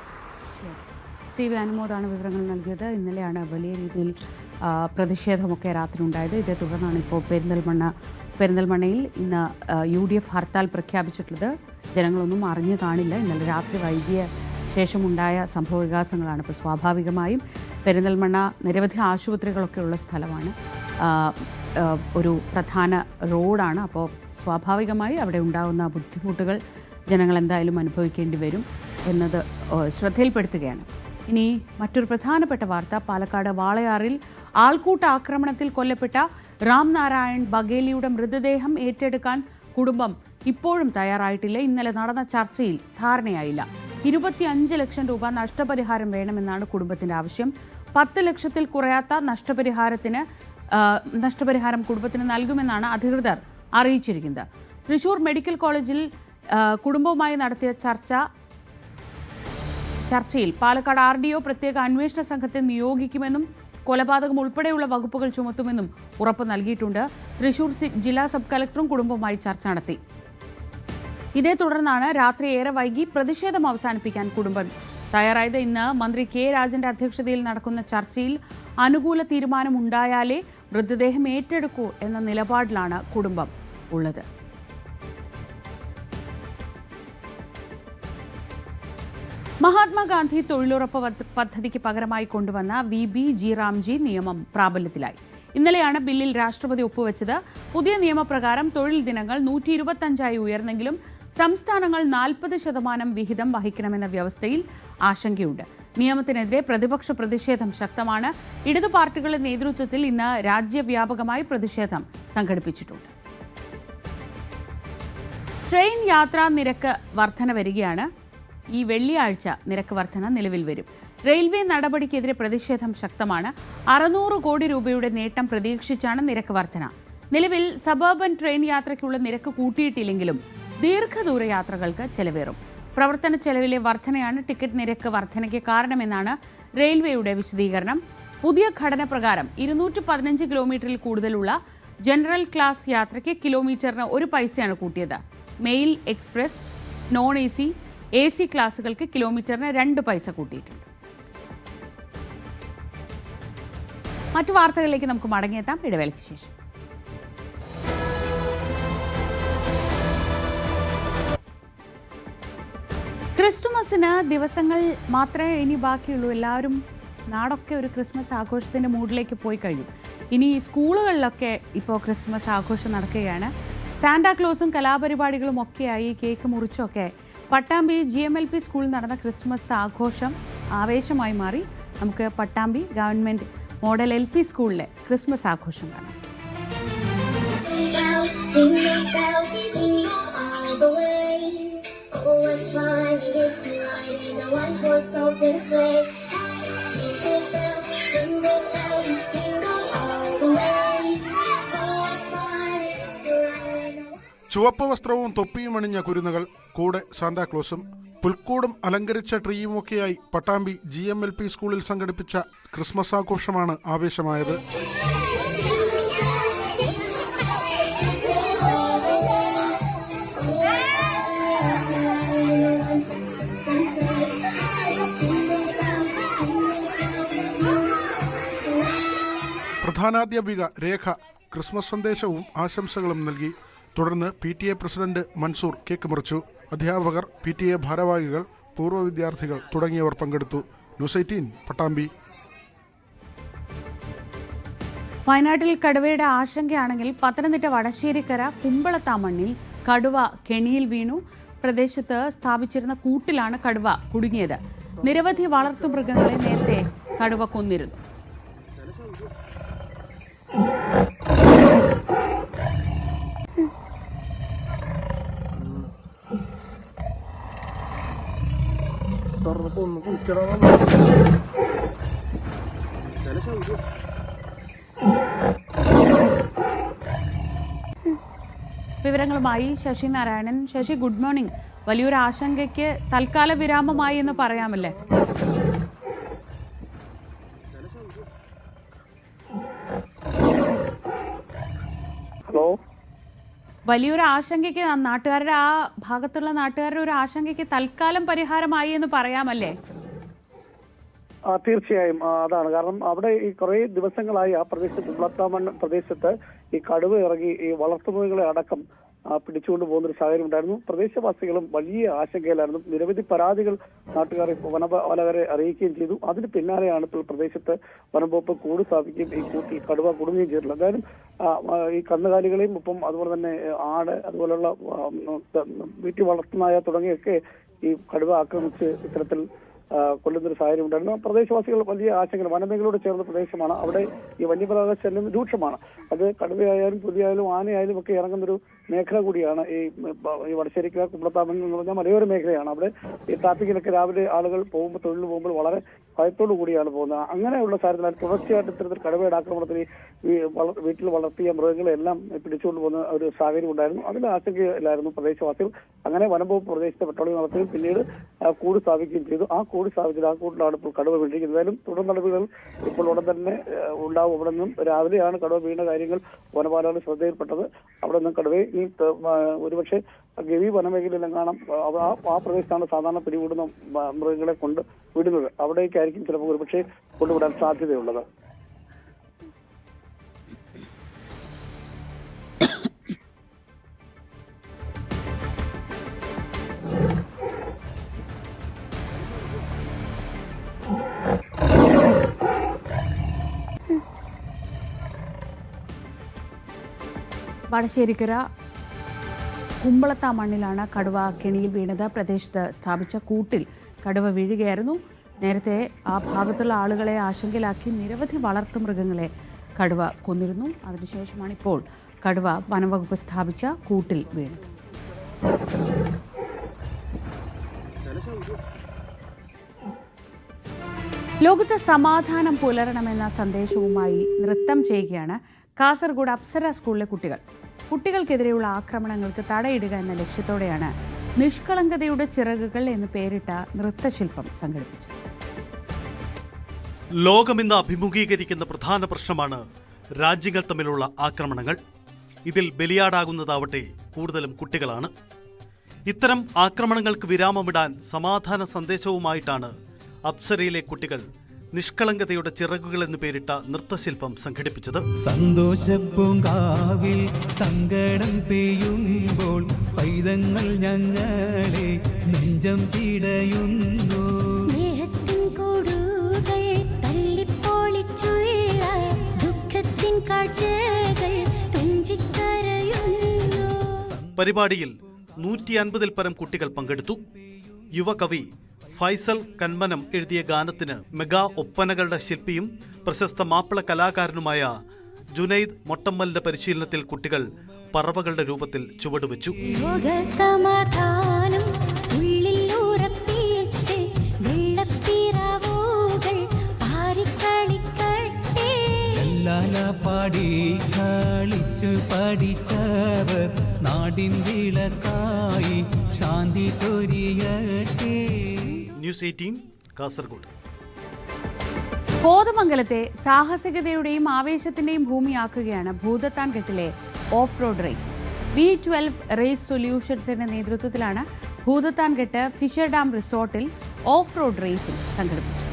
CV അനുമോദാണ് വിവരങ്ങൾ നൽകിയത്. ഇന്നലെയാണ് വലിയ രീതിയിൽ പ്രതിഷേധമൊക്കെ രാത്രി ഉണ്ടായത്. ഇതേ തുടർന്നാണ് ഇപ്പോൾ പെരിന്തൽമണ്ണയിൽ ഇന്ന് UDF ഹർത്താൽ പ്രഖ്യാപിച്ചിട്ടുള്ളത്. ജനങ്ങളൊന്നും അറിഞ്ഞു കാണില്ല. ഇന്നലെ രാത്രി വൈകിയ ശേഷമുണ്ടായ സംഭവ വികാസങ്ങളാണ്. ഇപ്പോൾ സ്വാഭാവികമായും പെരിന്തൽമണ്ണ നിരവധി ആശുപത്രികളൊക്കെ ഉള്ള സ്ഥലമാണ്, ഒരു പ്രധാന റോഡാണ്. അപ്പോൾ സ്വാഭാവികമായി അവിടെ ഉണ്ടാകുന്ന ബുദ്ധിമുട്ടുകൾ ജനങ്ങൾ എന്തായാലും അനുഭവിക്കേണ്ടി വരും എന്നത് ശ്രദ്ധയിൽപ്പെടുത്തുകയാണ്. ഇനി മറ്റൊരു പ്രധാനപ്പെട്ട വാർത്ത. പാലക്കാട് വാളയാറിൽ ആൾക്കൂട്ട ആക്രമണത്തിൽ കൊല്ലപ്പെട്ട റാം നാരായൺ ബഗേലിയുടെ മൃതദേഹം ഏറ്റെടുക്കാൻ കുടുംബം ഇപ്പോഴും തയ്യാറായിട്ടില്ല. ഇന്നലെ നടന്ന ചർച്ചയിൽ ധാരണയായില്ല. 25 ലക്ഷം രൂപ നഷ്ടപരിഹാരം വേണമെന്നാണ് കുടുംബത്തിന്റെ ആവശ്യം. 10 ലക്ഷത്തിൽ കുറയാത്ത നഷ്ടപരിഹാരം കുടുംബത്തിന് നൽകുമെന്നാണ് അധികൃതർ അറിയിച്ചിരിക്കുന്നത്. തൃശൂർ മെഡിക്കൽ കോളേജിൽ കുടുംബവുമായി നടത്തിയ ചർച്ചയിൽ പാലക്കാട് RDO പ്രത്യേക അന്വേഷണ സംഘത്തെ നിയോഗിക്കുമെന്നും കൊലപാതകം ഉൾപ്പെടെയുള്ള വകുപ്പുകൾ ചുമത്തുമെന്നും ഉറപ്പ് നൽകിയിട്ടുണ്ട്. തൃശൂർ ജില്ലാ സബ് കളക്ടറും കുടുംബവുമായി ചർച്ച നടത്തി. ഇതേ തുടർന്നാണ് രാത്രി ഏറെ വൈകി പ്രതിഷേധം അവസാനിപ്പിക്കാൻ കുടുംബം തയ്യാറായത്. ഇന്ന് മന്ത്രി K രാജന്റെ അധ്യക്ഷതയിൽ നടക്കുന്ന ചർച്ചയിൽ അനുകൂല തീരുമാനമുണ്ടായാലേ മൃതദേഹം ഏറ്റെടുക്കൂ എന്ന നിലപാടിലാണ് കുടുംബം ഉള്ളത്. മഹാത്മാഗാന്ധി തൊഴിലുറപ്പ് പദ്ധതിക്ക് പകരമായി കൊണ്ടുവന്ന VBG റാംജി നിയമം പ്രാബല്യത്തിലായി. ഇന്നലെയാണ് ബില്ലിൽ രാഷ്ട്രപതി ഒപ്പുവെച്ചത്. പുതിയ നിയമപ്രകാരം തൊഴിൽ ദിനങ്ങൾ 125 ഉയർന്നെങ്കിലും സംസ്ഥാനങ്ങൾ 40% വിഹിതം വഹിക്കണമെന്ന വ്യവസ്ഥയിൽ ആശങ്കയുണ്ട്. നിയമത്തിനെതിരെ പ്രതിപക്ഷ പ്രതിഷേധം ശക്തമാണ്. ഇടതു പാർട്ടികളുടെ നേതൃത്വത്തിൽ ഇന്ന് രാജ്യവ്യാപകമായി പ്രതിഷേധം സംഘടിപ്പിച്ചിട്ടുണ്ട്. ട്രെയിൻ യാത്രാ നിരക്ക് വർധന വരികയാണ്. ഈ വെള്ളിയാഴ്ച നിരക്ക് വർധന നിലവിൽ വരും. റെയിൽവേ നടപടിക്കെതിരെ പ്രതിഷേധം ശക്തമാണ്. 600 കോടി രൂപയുടെ നേട്ടം പ്രതീക്ഷിച്ചാണ് നിരക്ക് വർധന. നിലവിൽ സബർബൻ ട്രെയിൻ യാത്രയ്ക്കുള്ള നിരക്ക് കൂട്ടിയിട്ടില്ലെങ്കിലും ദീർഘദൂര യാത്രകൾക്ക് ചെലവേറും. പ്രവർത്തന ചെലവിലെ വർധനയാണ് ടിക്കറ്റ് നിരക്ക് വർധനയ്ക്ക് കാരണമെന്നാണ് റെയിൽവേയുടെ വിശദീകരണം. പുതിയ ഘടന പ്രകാരം 215 കിലോമീറ്ററിൽ കൂടുതലുള്ള ജനറൽ ക്ലാസ് യാത്രയ്ക്ക് കിലോമീറ്ററിന് 1 പൈസയാണ് കൂട്ടിയത്. മെയിൽ, എക്സ്പ്രസ്, നോൺ AC ക്ലാസുകൾക്ക് കിലോമീറ്ററിന് 2 പൈസ കൂട്ടിയിട്ടുണ്ട്. മറ്റു വാർത്തകളിലേക്ക് നമുക്ക് മടങ്ങിയെത്താം ഇടവേളയ്ക്ക് ശേഷം. ക്രിസ്തുമസിന് ദിവസങ്ങൾ മാത്രമേ ഇനി ബാക്കിയുള്ളൂ. എല്ലാവരും നാടൊക്കെ ഒരു ക്രിസ്മസ് ആഘോഷത്തിൻ്റെ മൂഡിലേക്ക് പോയി കഴിഞ്ഞു. ഇനി സ്കൂളുകളിലൊക്കെ ഇപ്പോൾ ക്രിസ്മസ് ആഘോഷം നടക്കുകയാണ്. സാന്റാക്ലോസും കലാപരിപാടികളും ഒക്കെയായി കേക്ക് മുറിച്ചൊക്കെ പട്ടാമ്പി GMLP സ്കൂളിൽ നടന്ന ക്രിസ്മസ് ആഘോഷം ആവേശമായി മാറി. നമുക്ക് പട്ടാമ്പി ഗവൺമെൻറ് മോഡൽ LP സ്കൂളിലെ ക്രിസ്മസ് ആഘോഷം കാണാം. ചുവപ്പ് വസ്ത്രവും തൊപ്പിയും അണിഞ്ഞ കുരുന്നുകൾ, കൂടെ സാന്താക്ലോസും. പുൽക്കൂടും അലങ്കരിച്ച ട്രീയുമൊക്കെയായി പട്ടാമ്പി GMLP സ്കൂളിൽ സംഘടിപ്പിച്ച ക്രിസ്മസ് ആഘോഷമാണ് ആവേശമായത്. പ്രധാനാധ്യാപിക രേഖ ക്രിസ്മസ് സന്ദേശവും ആശംസകളും നൽകി. തുടർന്ന് PTA പ്രസിഡന്റ് മൻസൂർ കേക്ക് മുറിച്ചു. അധ്യാപകർ, PTA ഭാരവാഹികൾ, പൂർവ്വ വിദ്യാർത്ഥികൾ തുടങ്ങിയവർ പങ്കെടുത്തു. ന്യൂസ് 18 പട്ടാമ്പി. വയനാട്ടിൽ കടുവയുടെ ആശങ്കയാണെങ്കിൽ പത്തനംതിട്ട വടശ്ശേരിക്കര കുമ്പളത്താമണ്ണിൽ കടുവ കെണിയിൽ വീണു. പ്രദേശത്ത് സ്ഥാപിച്ചിരുന്ന കൂട്ടിലാണ് കടുവ കുടുങ്ങിയത്. നിരവധി വളർത്തുമൃഗങ്ങളെ നേരത്തെ കടുവ കൊന്നിരുന്നു. വിവരങ്ങളുമായി ശശി നാരായണൻ. Sasi, good morning. വലിയൊരു ആശങ്കയ്ക്ക് തൽക്കാല വിരാമമായി എന്ന് പറയാമല്ലേ? ഹലോ. വലിയൊരു ആശങ്കയ്ക്ക് നാട്ടുകാരുടെ ആ ഭാഗത്തുള്ള നാട്ടുകാരുടെ ഒരു ആശങ്കയ്ക്ക് തൽക്കാലം പരിഹാരമായി എന്ന് പറയാമല്ലേ? തീർച്ചയായും അതാണ്. കാരണം അവിടെ ഈ കുറെ ദിവസങ്ങളായി ആ പ്രദേശത്ത് കുമ്പളത്താമണ്ണ് പ്രദേശത്ത് ഈ കടുവ ഇറങ്ങി ഈ വളർത്തുമൃഗങ്ങളെ അടക്കം പിടിച്ചുകൊണ്ട് പോകുന്ന ഒരു സാഹചര്യം ഉണ്ടായിരുന്നു. പ്രദേശവാസികളും വലിയ ആശങ്കയിലായിരുന്നു. നിരവധി പരാതികൾ നാട്ടുകാർ വനപാലകരെ അറിയിക്കുകയും ചെയ്തു. അതിന് പിന്നാലെയാണ് ഇപ്പോൾ പ്രദേശത്ത് വനംവകുപ്പ് കൂട് സ്ഥാപിക്കുകയും ഈ കൂട്ടിൽ കടുവ കുടുങ്ങുകയും ചെയ്തിട്ടുള്ളത്. എന്തായാലും ഈ കന്നുകാലികളെയും ഒപ്പം അതുപോലെ തന്നെ ആട്, അതുപോലുള്ള വീട്ടിൽ വളർത്തുന്നായ തുടങ്ങിയൊക്കെ ഈ കടുവ ആക്രമിച്ച് ഇത്തരത്തിൽ കൊല്ലുന്നൊരു സാഹചര്യം ഉണ്ടായിരുന്നു. പ്രദേശവാസികൾ വലിയ ആശങ്ക. വനമേഖലയോട് ചേർന്ന പ്രദേശമാണ്. അവിടെ ഈ വന്യമൃഗ ശല്യം രൂക്ഷമാണ്. അത് കടുവയായാലും പുലിയായാലും ആനയായാലും ഒക്കെ ഇറങ്ങുന്നൊരു മേഖല കൂടിയാണ് ഈ വടശ്ശേരിക്കര കുമ്പളത്താമണ്ണ് എന്ന് പറഞ്ഞാൽ മലയോര മേഖലയാണ്. അവിടെ ഈ ട്രാഫിക്കിലൊക്കെ രാവിലെ ആളുകൾ പോകുമ്പോൾ, തൊഴിൽ പോകുമ്പോൾ വളരെ ഭയത്തോടു കൂടിയാണ് പോകുന്നത്. അങ്ങനെയുള്ള സാഹചര്യത്തിൽ തുടർച്ചയായിട്ട് ഇത്തരത്തിൽ കടുവയുടെ ആക്രമണത്തിന് ഈ വീട്ടിൽ വളർത്തിയ മൃഗങ്ങളെല്ലാം പിടിച്ചുകൊണ്ട് പോകുന്ന ഒരു സാഹചര്യം ഉണ്ടായിരുന്നു. അതിൽ ആശങ്കയിലായിരുന്നു പ്രദേശവാസികൾ. അങ്ങനെ വനംവകുപ്പ് പ്രദേശത്തെ പെട്രോളിംഗ് നടത്തുകയും പിന്നീട് കൂട് സ്ഥാപിക്കുകയും ചെയ്തു. ആ കൂട് സ്ഥാപിച്ചത് ആ കൂട്ടിലാണ് ഇപ്പോൾ കടുവ വീണിരിക്കുന്നത്. എന്തായാലും തുടർ നടപടികൾ ഇപ്പോൾ ഉടൻ തന്നെ ഉണ്ടാവും. അവിടെ നിന്നും രാവിലെയാണ് കടുവ വീണ കാര്യങ്ങൾ വനപാലകരുടെ ശ്രദ്ധയിൽപ്പെട്ടത്. അവിടെ നിന്നും കടുവയെ ഈ ഒരുപക്ഷെ ഗവി വനമേഖലയിലെങ്ങാണം ആ പ്രദേശത്താണ് സാധാരണ പിടികൂടുന്ന മൃഗങ്ങളെ കൊണ്ട് വിടുന്നത്. അവിടേക്കായിരിക്കും ചിലപ്പോൾ ഒരുപക്ഷെ കൊണ്ടുവിടാൻ സാധ്യതയുള്ളത്. വടശ്ശേരിക്കര കുമ്പളത്താമണ്ണിലാണ് കടുവ കെണിയിൽ വീണത്. പ്രദേശത്ത് സ്ഥാപിച്ച കൂട്ടിൽ കടുവ വീഴുകയായിരുന്നു. നേരത്തെ ആ ഭാഗത്തുള്ള ആളുകളെ ആശങ്കയിലാക്കി നിരവധി വളർത്തുമൃഗങ്ങളെ കടുവ കൊന്നിരുന്നു. അതിനുശേഷമാണ് ഇപ്പോൾ കടുവ വനംവകുപ്പ് സ്ഥാപിച്ച കൂട്ടിൽ വീണത്. ലോകത്ത് സമാധാനം പുലരണമെന്ന സന്ദേശവുമായി നൃത്തം ചെയ്യുകയാണ് കാസർഗോഡ് അപ്സര സ്കൂളിലെ കുട്ടികൾ. കുട്ടികൾക്കെതിരെയുള്ള ആക്രമണങ്ങൾക്ക് തടയിടുക എന്ന ലക്ഷ്യത്തോടെയാണ് നിഷ്കളങ്കതയുടെ ചിറകുകൾ എന്ന് പേരിട്ട നൃത്തശില്പം സംഘടിപ്പിച്ചത്. ലോകമിന്ന് അഭിമുഖീകരിക്കുന്ന പ്രധാന പ്രശ്നമാണ് രാജ്യങ്ങൾ തമ്മിലുള്ള ആക്രമണങ്ങൾ. ഇതിൽ ബലിയാടാകുന്നതാവട്ടെ കൂടുതലും കുട്ടികളാണ്. ഇത്തരം ആക്രമണങ്ങൾക്ക് വിരാമമിടാൻ സമാധാന സന്ദേശവുമായിട്ടാണ് അപ്സരയിലെ കുട്ടികൾ നിഷ്കളങ്കതയുടെ ചിറകുകൾ എന്ന് പേരിട്ട നൃത്തശില്പം സംഘടിപ്പിച്ചത്. സന്തോഷപ്പൂങ്കാവിൽ സങ്കടം പെയ്യുമ്പോൾ പൈതങ്ങൾ ഞങ്ങളെ നെഞ്ചം പിടയുന്നു. സ്നേഹത്തിൻ കൂടുകൾ തല്ലിപ്പൊളിച്ചുള്ള ദുഃഖത്തിൻ കാഴ്ചകൾ തുഞ്ചിക്കരയുന്നു. പരിപാടിയിൽ 150-ൽ പരം കുട്ടികൾ പങ്കെടുത്തു. യുവകവി ഫൈസൽ കന്മനം എഴുതിയ ഗാനത്തിന് മെഗാ ഒപ്പനകളുടെ ശില്പിയും പ്രശസ്ത മാപ്പിള കലാകാരനുമായ ജുനൈദ് മൊട്ടമ്മലിന്റെ പരിശീലനത്തിൽ കുട്ടികൾ പറവകളുടെ രൂപത്തിൽ ചുവടുവെച്ചു. പാടി കളിച്ചു പഠിച്ചവർ നാടിൻ വിളക്കായി ശാന്തി ചൊരിയട്ടെ. ന്യൂസ് 18 കാസർഗോഡ്. കോതമംഗലത്തെ സാഹസികതയുടെയും ആവേശത്തിന്റെയും ഭൂമിയാക്കുകയാണ് ഭൂതത്താൻകെട്ടിലെ off road race. V12 race സൊല്യൂഷൻസിന്റെ നേതൃത്വത്തിലാണ് ഭൂതത്താൻകെട്ട് ഫിഷർ ഡാം റിസോർട്ടിൽ ഓഫ് റോഡ് റേസിംഗ് സംഘടിപ്പിച്ചത്.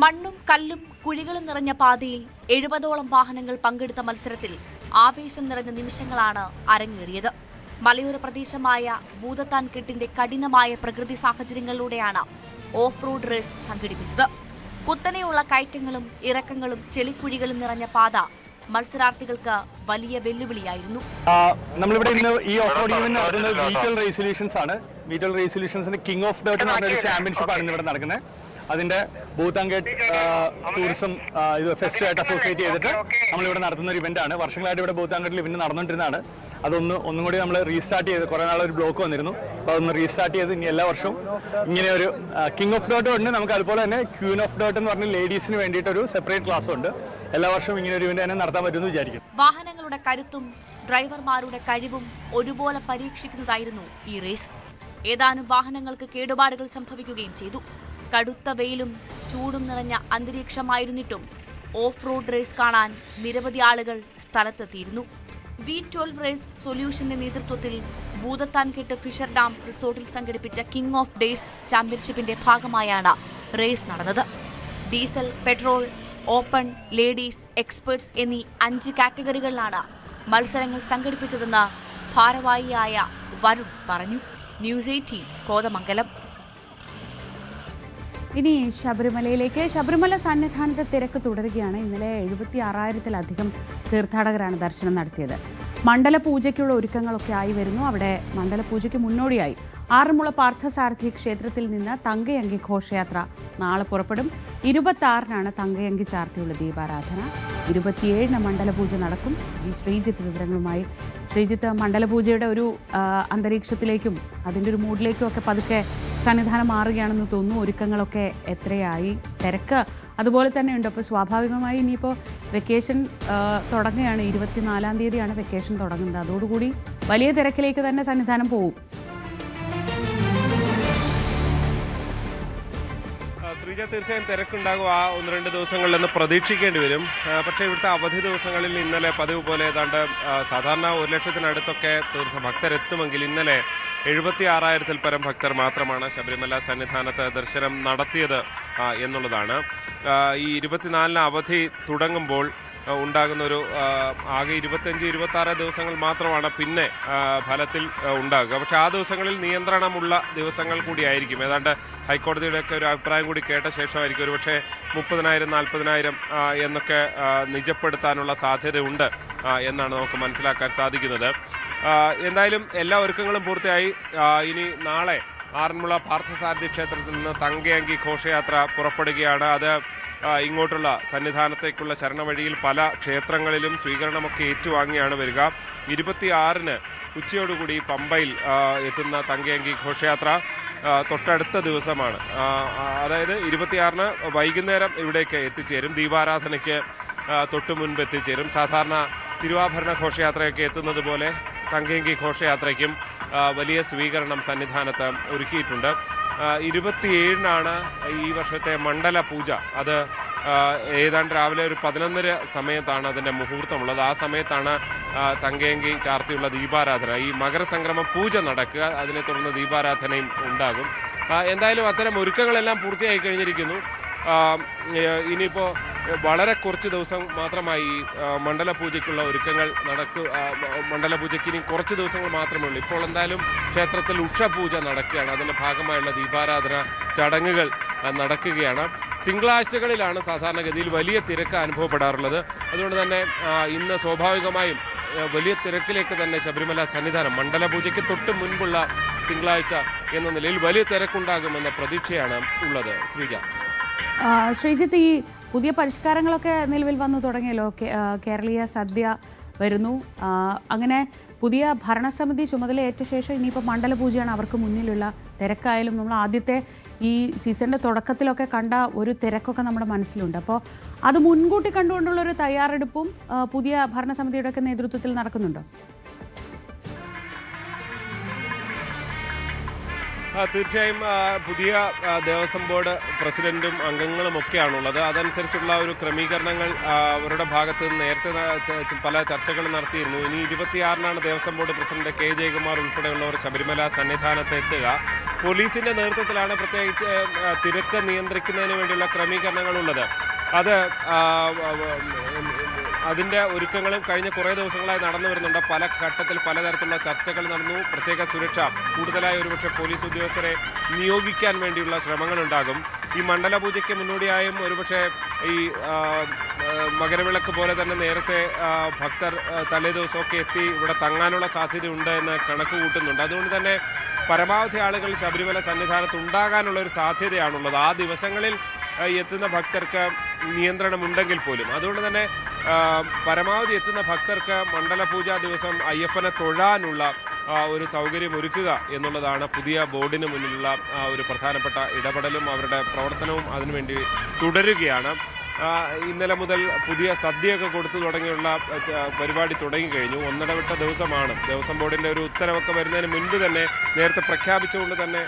മണ്ണും കല്ലും കുഴികളും നിറഞ്ഞ പാതയിൽ 70ഓളം വാഹനങ്ങൾ പങ്കെടുത്ത മത്സരത്തിൽ ആവേശം നിറഞ്ഞ നിമിഷങ്ങളാണ് അരങ്ങേറിയത്. മലയോര പ്രദേശമായ ഭൂതത്താൻകെട്ടിന്റെ കഠിനമായ പ്രകൃതി സാഹചര്യങ്ങളിലൂടെയാണ് ഓഫ് റോഡ് റേസ് സംഘടിപ്പിച്ചത്. കുത്തനെയുള്ള കയറ്റങ്ങളും ഇറക്കങ്ങളും ചെളിക്കുഴികളും നിറഞ്ഞ പാത മത്സരാർത്ഥികൾക്ക് വലിയ വെല്ലുവിളിയായിരുന്നു. നമ്മളിവിടെ ഇന്ന് ഈ ഓഫ് റോഡ് ഇവന്റ് നടക്കുന്നത് വീറ്റൽ റെസൊല്യൂഷൻസ് ആണ്. വീറ്റൽ റെസൊല്യൂഷൻസിന്റെ കിങ് ഓഫ് ഡേർട്ട് എന്ന് പറഞ്ഞ ഒരു ചാമ്പ്യൻഷിപ്പ് ആണ് ഇവിടെ നടക്കുന്നത്. അതിന്റെ ഭൂതത്താൻകെട്ട് ടൂറിസം ഇത് ഫെസ്റ്റുമായിട്ട് അസോസിയേറ്റ് ചെയ്തിട്ട് നമ്മളിവിടെ നടത്തുന്ന ഒരു ഇവന്റ് ആണ്. വർഷങ്ങളായിട്ട് ഇവിടെ ഭൂതത്താൻകെട്ടിൽ ഇവന്റ് നടന്നുകൊണ്ടിരുന്നതാണ്. ഒന്നും കൂടി നമ്മൾ റീസ്റ്റാർട്ട് ചെയ്ത് കുറേ നാളൊരു ബ്ലോക്ക് വന്നിരുന്നു. അപ്പോൾ അതൊന്ന് റീസ്റ്റാർട്ട് ചെയ്ത് ഇനി എല്ലാ വർഷവും ഇങ്ങനെ ഒരു കിങ് ഓഫ് ഡേർട്ടും ഉണ്ട്. നമുക്ക് അതുപോലെ തന്നെ ക്വീൻ ഓഫ് ഡേർട്ട് എന്ന് പറഞ്ഞ ലേഡീസിന് വേണ്ടിയിട്ടൊരു സെപ്പറേറ്റ് ക്ലാസ്സും ഉണ്ട്. എല്ലാ വർഷവും ഇങ്ങനെ ഒരു ഇവന്റ് തന്നെ നടത്താൻ പറ്റുമെന്ന് വിചാരിക്കും. വാഹനങ്ങളുടെ കരുത്തും ഡ്രൈവർമാരുടെ കഴിവും ഒരുപോലെ പരീക്ഷിക്കുന്നതായിരുന്നു ഈ റേസ്. ഏതാനും വാഹനങ്ങൾക്ക് കേടുപാടുകൾ സംഭവിക്കുകയും ചെയ്തു. കടുത്ത വെയിലും ചൂടും നിറഞ്ഞ അന്തരീക്ഷമായിരുന്നിട്ടും ഓഫ് റോഡ് റേസ് കാണാൻ നിരവധി ആളുകൾ സ്ഥലത്തെത്തിയിരുന്നു. V12 റേസ് സൊല്യൂഷന്റെ നേതൃത്വത്തിൽ ഭൂതത്താൻകെട്ട് ഫിഷർ ഡാം റിസോർട്ടിൽ സംഘടിപ്പിച്ച കിങ് ഓഫ് ഡേയ്സ് ചാമ്പ്യൻഷിപ്പിന്റെ ഭാഗമായാണ് റേസ് നടന്നത്. Diesel, petrol, open, ladies, experts എന്നീ 5 കാറ്റഗറികളിലാണ് മത്സരങ്ങൾ സംഘടിപ്പിച്ചതെന്ന് ഭാരവാഹിയായ വരുൺ പറഞ്ഞു. ന്യൂസ് 18 കോതമംഗലം. ഇനി ശബരിമലയിലേക്ക്. ശബരിമല സന്നിധാനത്തെ തിരക്ക് തുടരുകയാണ്. ഇന്നലെ 76,000-ത്തിലധികം തീർത്ഥാടകരാണ് ദർശനം നടത്തിയത്. മണ്ഡലപൂജയ്ക്കുള്ള ഒരുക്കങ്ങളൊക്കെ ആയി വരുന്നു. അവിടെ മണ്ഡലപൂജയ്ക്ക് മുന്നോടിയായി ആറന്മുള പാർത്ഥസാരഥി ക്ഷേത്രത്തിൽ നിന്ന് തങ്കയങ്കി ഘോഷയാത്ര നാളെ പുറപ്പെടും. 26-നാണ് തങ്കയങ്കി ചാർത്തിയുള്ള ദീപാരാധന. 27-ന് മണ്ഡലപൂജ നടക്കും. ശ്രീജിത്ത് വിവരങ്ങളുമായി. ശ്രീജിത്ത്, മണ്ഡലപൂജയുടെ ഒരു അന്തരീക്ഷത്തിലേക്കും അതിൻ്റെ ഒരു മൂഡിലേക്കും ഒക്കെ പതുക്കെ സന്നിധാനം മാറുകയാണെന്ന് തോന്നുന്നു. ഒരുക്കങ്ങളൊക്കെ എത്രയായി? തിരക്ക് അതുപോലെ തന്നെ ഉണ്ട്. അപ്പോൾ സ്വാഭാവികമായി ഇനിയിപ്പോൾ വെക്കേഷൻ തുടങ്ങുകയാണ്. 24-ാം തീയതിയാണ് വെക്കേഷൻ തുടങ്ങുന്നത്. അതോടുകൂടി വലിയ തിരക്കിലേക്ക് തന്നെ സന്നിധാനം പോകും. ശ്രീജ, തീർച്ചയായും തിരക്കുണ്ടാകും. ആ 1-2 ദിവസങ്ങളിലെന്ന് പ്രതീക്ഷിക്കേണ്ടി വരും. പക്ഷേ ഇവിടുത്തെ അവധി ദിവസങ്ങളിൽ ഇന്നലെ പതിവ് പോലെ ഏതാണ്ട് സാധാരണ 1,00,000-ത്തിനടുത്തൊക്കെ ഭക്തരെത്തുമെങ്കിൽ ഇന്നലെ 76,000-ത്തിൽ പരം ഭക്തർ മാത്രമാണ് ശബരിമല സന്നിധാനത്ത് ദർശനം നടത്തിയത് എന്നുള്ളതാണ്. ഈ 24-ന് അവധി തുടങ്ങുമ്പോൾ ഉണ്ടാകുന്ന ഒരു ആകെ 25-26 ദിവസങ്ങൾ മാത്രമാണ് പിന്നെ ഫലത്തിൽ ഉണ്ടാകുക. പക്ഷെ ആ ദിവസങ്ങളിൽ നിയന്ത്രണമുള്ള ദിവസങ്ങൾ കൂടിയായിരിക്കും. ഏതാണ്ട് ഹൈക്കോടതിയുടെയൊക്കെ ഒരു അഭിപ്രായം കൂടി കേട്ട ശേഷമായിരിക്കും ഒരുപക്ഷെ 30,000, 40,000 എന്നൊക്കെ നിജപ്പെടുത്താനുള്ള സാധ്യതയുണ്ട് എന്നാണ് നമുക്ക് മനസ്സിലാക്കാൻ സാധിക്കുന്നത്. എന്തായാലും എല്ലാ ഒരുക്കങ്ങളും പൂർത്തിയായി. ഇനി നാളെ ആറന്മുള പാർത്ഥസാരഥി ക്ഷേത്രത്തിൽ നിന്ന് തങ്കയങ്കി ഘോഷയാത്ര പുറപ്പെടുകയാണ്. അത് ഇങ്ങോട്ടുള്ള സന്നിധാനത്തേക്കുള്ള ശരണവഴിയിൽ പല ക്ഷേത്രങ്ങളിലും സ്വീകരണമൊക്കെ ഏറ്റുവാങ്ങിയാണ് വരിക. 26-ന് ഉച്ചയോടുകൂടി പമ്പയിൽ എത്തുന്ന തങ്കയങ്കി ഘോഷയാത്ര തൊട്ടടുത്ത ദിവസമാണ്. അതായത് 26-ന് വൈകുന്നേരം ഇവിടേക്ക് എത്തിച്ചേരും. ദീപാരാധനയ്ക്ക് തൊട്ടു മുൻപ് എത്തിച്ചേരും. സാധാരണ തിരുവാഭരണ ഘോഷയാത്രയൊക്കെ എത്തുന്നത് പോലെ തങ്കയങ്കി ഘോഷയാത്രയ്ക്കും വലിയ സ്വീകരണം സന്നിധാനത്ത് ഒരുക്കിയിട്ടുണ്ട്. 27-നാണ് ഈ വർഷത്തെ മണ്ഡല പൂജ. അത് ഏതാണ്ട് രാവിലെ ഒരു 11:30 സമയത്താണ് അതിൻ്റെ മുഹൂർത്തമുള്ളത്. ആ സമയത്താണ് തങ്കയങ്കി ചാർത്തിയുള്ള ദീപാരാധന, ഈ മകരസംക്രമ പൂജ നടക്കുക. അതിനെ തുടർന്ന് ദീപാരാധനയും ഉണ്ടാകും. എന്തായാലും അത്തരം ഒരുക്കങ്ങളെല്ലാം പൂർത്തിയായി കഴിഞ്ഞിരിക്കുന്നു. ഇനിയിപ്പോൾ വളരെ കുറച്ച് ദിവസം മാത്രമായി മണ്ഡലപൂജയ്ക്കുള്ള ഒരുക്കങ്ങൾ മണ്ഡലപൂജയ്ക്ക് ഇനി കുറച്ച് ദിവസങ്ങൾ മാത്രമേ ഉള്ളൂ. ഇപ്പോൾ എന്തായാലും ക്ഷേത്രത്തിൽ ഉഷപൂജ നടക്കുകയാണ്. അതിൻ്റെ ഭാഗമായുള്ള ദീപാരാധന ചടങ്ങുകൾ നടക്കുകയാണ്. തിങ്കളാഴ്ചകളിലാണ് സാധാരണഗതിയിൽ വലിയ തിരക്ക് അനുഭവപ്പെടാറുള്ളത്. അതുകൊണ്ട് തന്നെ ഇന്ന് സ്വാഭാവികമായും വലിയ തിരക്കിലേക്ക് തന്നെ ശബരിമല സന്നിധാനം മണ്ഡലപൂജയ്ക്ക് തൊട്ട് മുൻപുള്ള തിങ്കളാഴ്ച എന്ന നിലയിൽ വലിയ തിരക്കുണ്ടാകുമെന്ന പ്രതീക്ഷയാണ് ഉള്ളത്. ശ്രീജിത്ത്, ഈ പുതിയ പരിഷ്കാരങ്ങളൊക്കെ നിലവിൽ വന്നു തുടങ്ങിയല്ലോ. കേരളീയ സദ്യ വരുന്നു. അങ്ങനെ പുതിയ ഭരണസമിതി ചുമതലയേറ്റ ശേഷം ഇനിയിപ്പോൾ മണ്ഡലപൂജയാണ് അവർക്ക് മുന്നിലുള്ള തിരക്കായാലും. നമ്മൾ ആദ്യത്തെ ഈ സീസണിൻ്റെ തുടക്കത്തിലൊക്കെ കണ്ട ഒരു തിരക്കൊക്കെ നമ്മുടെ മനസ്സിലുണ്ട്. അപ്പോൾ അത് മുൻകൂട്ടി കണ്ടുകൊണ്ടുള്ളൊരു തയ്യാറെടുപ്പും പുതിയ ഭരണസമിതിയുടെയൊക്കെ നേതൃത്വത്തിൽ നടക്കുന്നുണ്ടോ? തീർച്ചയായും പുതിയ ദേവസ്വം ബോർഡ് പ്രസിഡന്റും അംഗങ്ങളും ഒക്കെയാണുള്ളത്. അതനുസരിച്ചുള്ള ഒരു ക്രമീകരണങ്ങൾ അവരുടെ ഭാഗത്ത് നിന്ന് നേരത്തെ പല ചർച്ചകളും നടത്തിയിരുന്നു. ഇനി 26-നാണ് Devaswom board president K. Jayakumar ഉൾപ്പെടെയുള്ളവർ ശബരിമല സന്നിധാനത്ത് എത്തുക. പോലീസിന്റെ നേതൃത്വത്തിലാണ് പ്രത്യേകിച്ച് തിരക്ക് നിയന്ത്രിക്കുന്നതിന് വേണ്ടിയുള്ള ക്രമീകരണങ്ങളുള്ളത്. അത് അതിൻ്റെ ഒരുക്കങ്ങളും കഴിഞ്ഞ കുറേ ദിവസങ്ങളായി നടന്നു വരുന്നുണ്ട്. പല ഘട്ടത്തിൽ പലതരത്തിലുള്ള ചർച്ചകൾ നടന്നു. പ്രത്യേക സുരക്ഷ, കൂടുതലായി ഒരുപക്ഷെ പോലീസ് ഉദ്യോഗസ്ഥരെ നിയോഗിക്കാൻ വേണ്ടിയുള്ള ശ്രമങ്ങളുണ്ടാകും. ഈ മണ്ഡലപൂജയ്ക്ക് മുന്നോടിയായും ഒരുപക്ഷെ ഈ മകരവിളക്ക് പോലെ തന്നെ നേരത്തെ ഭക്തർ തലേ ദിവസമൊക്കെ എത്തി ഇവിടെ തങ്ങാനുള്ള സാധ്യതയുണ്ട് എന്ന് കണക്ക് കൂട്ടുന്നുണ്ട്. അതുകൊണ്ട് തന്നെ പരമാവധി ആളുകൾ ശബരിമല സന്നിധാനത്ത് ഉണ്ടാകാനുള്ള ഒരു സാധ്യതയാണുള്ളത്. ആ ദിവസങ്ങളിൽ എത്തുന്ന ഭക്തർക്ക് നിയന്ത്രണമുണ്ടെങ്കിൽ പോലും. അതുകൊണ്ട് തന്നെ പരമാവധി എത്തുന്ന ഭക്തർക്ക് മണ്ഡലപൂജാ ദിവസം അയ്യപ്പനെ തൊഴാനുള്ള ഒരു സൗകര്യം ഒരുക്കുക എന്നുള്ളതാണ് പുതിയ ബോർഡിന് മുന്നിലുള്ള ഒരു പ്രധാനപ്പെട്ട ഇടപെടലും അവരുടെ പ്രവർത്തനവും അതിനുവേണ്ടി തുടരുകയാണ്. ഇന്നലെ മുതൽ പുതിയ സദ്യയൊക്കെ കൊടുത്തു തുടങ്ങിയുള്ള പരിപാടി തുടങ്ങിക്കഴിഞ്ഞു. ഒന്നിടവിട്ട ദിവസമാണ്. ദേവസ്വം ബോർഡിൻ്റെ ഒരു ഉത്തരവൊക്കെ വരുന്നതിന് മുൻപ് തന്നെ നേരത്തെ പ്രഖ്യാപിച്ചുകൊണ്ട് തന്നെ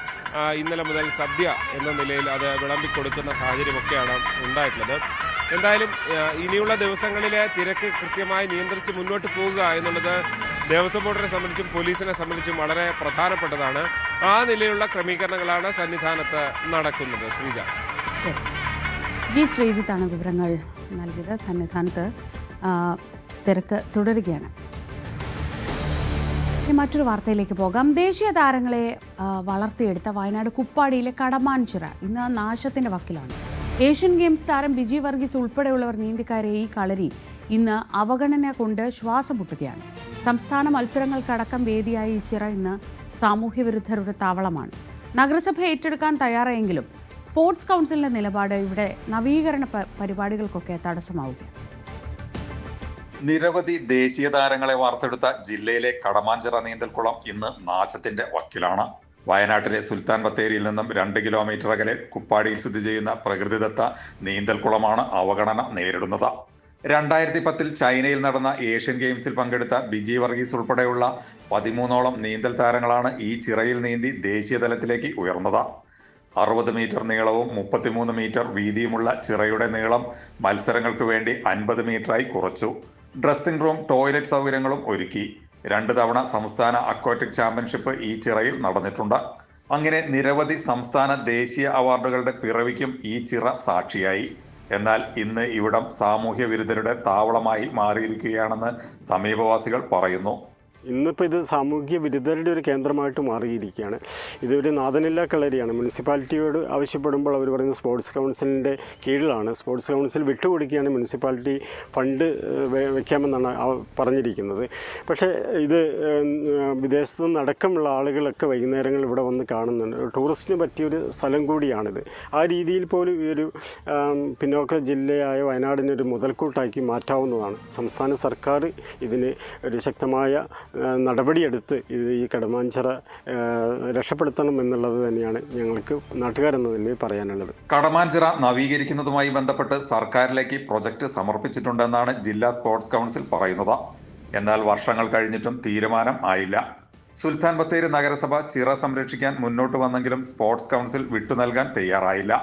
ഇന്നലെ മുതൽ സദ്യ എന്ന നിലയിൽ അത് വിളമ്പിക്കൊടുക്കുന്ന സാഹചര്യമൊക്കെയാണ് ഉണ്ടായിട്ടുള്ളത്. എന്തായാലും ഇനിയുള്ള ദിവസങ്ങളിലെ തിരക്ക് കൃത്യമായി നിയന്ത്രിച്ച് മുന്നോട്ട് പോകുക എന്നുള്ളത് ദേവസ്വം ബോർഡിനെ സംബന്ധിച്ചും പോലീസിനെ സംബന്ധിച്ചും വളരെ പ്രധാനപ്പെട്ടതാണ്. ആ നിലയിലുള്ള ക്രമീകരണങ്ങളാണ് സന്നിധാനത്ത് നടക്കുന്നത്. ശ്രീജ. ജി ശ്രീജിത്താണ് വിവരങ്ങൾ നൽകിയത്. സന്നിധാനത്ത് തിരക്ക് തുടരുകയാണ്. ഇനി മറ്റൊരു വാർത്തയിലേക്ക് പോകാം. ദേശീയ താരങ്ങളെ വളർത്തിയെടുത്ത വയനാട് കുപ്പാടിയിലെ കടമാൻചിറ ഇന്ന് നാശത്തിന്റെ വക്കിലാണ്. ഏഷ്യൻ ഗെയിംസ് താരം ബിജി വർഗീസ് ഉൾപ്പെടെയുള്ളവർ നീന്തിക്കയറിയ ഈ കളരി ഇന്ന് അവഗണന കൊണ്ട് ശ്വാസം മുട്ടുകയാണ്. സംസ്ഥാന മത്സരങ്ങൾക്കടക്കം വേദിയായ ഈ ചിറ ഇന്ന് സാമൂഹ്യവിരുദ്ധരുടെ താവളമാണ്. നഗരസഭ ഏറ്റെടുക്കാൻ തയ്യാറായെങ്കിലും സ്പോർട്സ് കൗൺസിലിന്റെ നിലപാട് ഇവിടെ നവീകരണ പരിപാടികൾക്കൊക്കെ തടസ്സമാവുകയാണ്. നിരവധി ദേശീയ താരങ്ങളെ വാർത്തെടുത്ത ജില്ലയിലെ കടമാഞ്ചിറ നീന്തൽക്കുളം ഇന്ന് നാശത്തിന്റെ വക്കിലാണ്. വയനാട്ടിലെ സുൽത്താൻ ബത്തേരിയിൽ നിന്നും 2 കിലോമീറ്റർ അകലെ കുപ്പാടിയിൽ സ്ഥിതി ചെയ്യുന്ന പ്രകൃതിദത്ത നീന്തൽക്കുളമാണ് അവഗണന നേരിടുന്നത്. 2010 ചൈനയിൽ നടന്ന ഏഷ്യൻ ഗെയിംസിൽ പങ്കെടുത്ത ബിജി വർഗീസ് ഉൾപ്പെടെയുള്ള 13ഓളം നീന്തൽ താരങ്ങളാണ് ഈ ചിറയിൽ നീന്തി ദേശീയ തലത്തിലേക്ക് ഉയർന്നത്. 60 മീറ്റർ നീളവും 33 മീറ്റർ വീതിയുമുള്ള ചിറയുടെ നീളം മത്സരങ്ങൾക്ക് വേണ്ടി 50 മീറ്ററായി കുറച്ചു. ഡ്രസ്സിംഗ് റൂം, ടോയ്ലറ്റ് സൗകര്യങ്ങളും ഒരുക്കി. 2 തവണ സംസ്ഥാന അക്വാറ്റിക് ചാമ്പ്യൻഷിപ്പ് ഈ ചിറയിൽ നടന്നിട്ടുണ്ട്. അങ്ങനെ നിരവധി സംസ്ഥാന ദേശീയ അവാർഡുകളുടെ പിറവിക്കും ഈ ചിറ സാക്ഷിയായി. എന്നാൽ ഇന്ന് ഇവിടം സാമൂഹ്യ വിരുദ്ധരുടെ താവളമായി മാറിയിരിക്കുകയാണെന്ന് സമീപവാസികൾ പറയുന്നു. ഇന്നിപ്പോൾ ഇത് സാമൂഹ്യ വിരുദ്ധരുടെ ഒരു കേന്ദ്രമായിട്ട് മാറിയിരിക്കുകയാണ്. ഇതൊരു നാഥനില്ലാ കളരിയാണ്. മുനിസിപ്പാലിറ്റിയോട് ആവശ്യപ്പെടുമ്പോൾ അവർ പറയുന്നത് സ്പോർട്സ് കൗൺസിലിൻ്റെ കീഴിലാണ്. സ്പോർട്സ് കൗൺസിൽ വിട്ടുകൊടുക്കുകയാണ് മുനിസിപ്പാലിറ്റി ഫണ്ട് വയ്ക്കാമെന്നാണ് പറഞ്ഞിരിക്കുന്നത്. പക്ഷേ ഇത് വിദേശത്തു നിന്നടക്കമുള്ള ആളുകളൊക്കെ വൈകുന്നേരങ്ങളിൽ ഇവിടെ വന്ന് കാണുന്നുണ്ട്. ടൂറിസ്റ്റിന് പറ്റിയൊരു സ്ഥലം കൂടിയാണിത്. ആ രീതിയിൽ പോലും ഈ ഒരു പിന്നോക്ക ജില്ലയായ വയനാടിനൊരു മുതൽക്കൂട്ടാക്കി മാറ്റാവുന്നതാണ്. സംസ്ഥാന സർക്കാർ ഇതിന് ഒരു ശക്തമായ നടപടിയെടുത്ത് ഈ കടമാഞ്ചിറ രക്ഷപ്പെടുത്തണം എന്നുള്ളത് തന്നെയാണ് ഞങ്ങൾക്ക് നാട്ടുകാരെന്ന നിലയിൽ പറയാനുള്ളത്. കടമാഞ്ചിറ നവീകരിക്കുന്നതുമായി ബന്ധപ്പെട്ട് സർക്കാരിലേക്ക് പ്രൊജക്ട് സമർപ്പിച്ചിട്ടുണ്ടെന്നാണ് ജില്ലാ സ്പോർട്സ് കൗൺസിൽ പറയുന്നത്. എന്നാൽ വർഷങ്ങൾ കഴിഞ്ഞിട്ടും തീരുമാനം ആയില്ല. സുൽത്താൻ ബത്തേരി നഗരസഭ ചിറ സംരക്ഷിക്കാൻ മുന്നോട്ട് വന്നെങ്കിലും സ്പോർട്സ് കൗൺസിൽ വിട്ടു നൽകാൻ തയ്യാറായില്ല.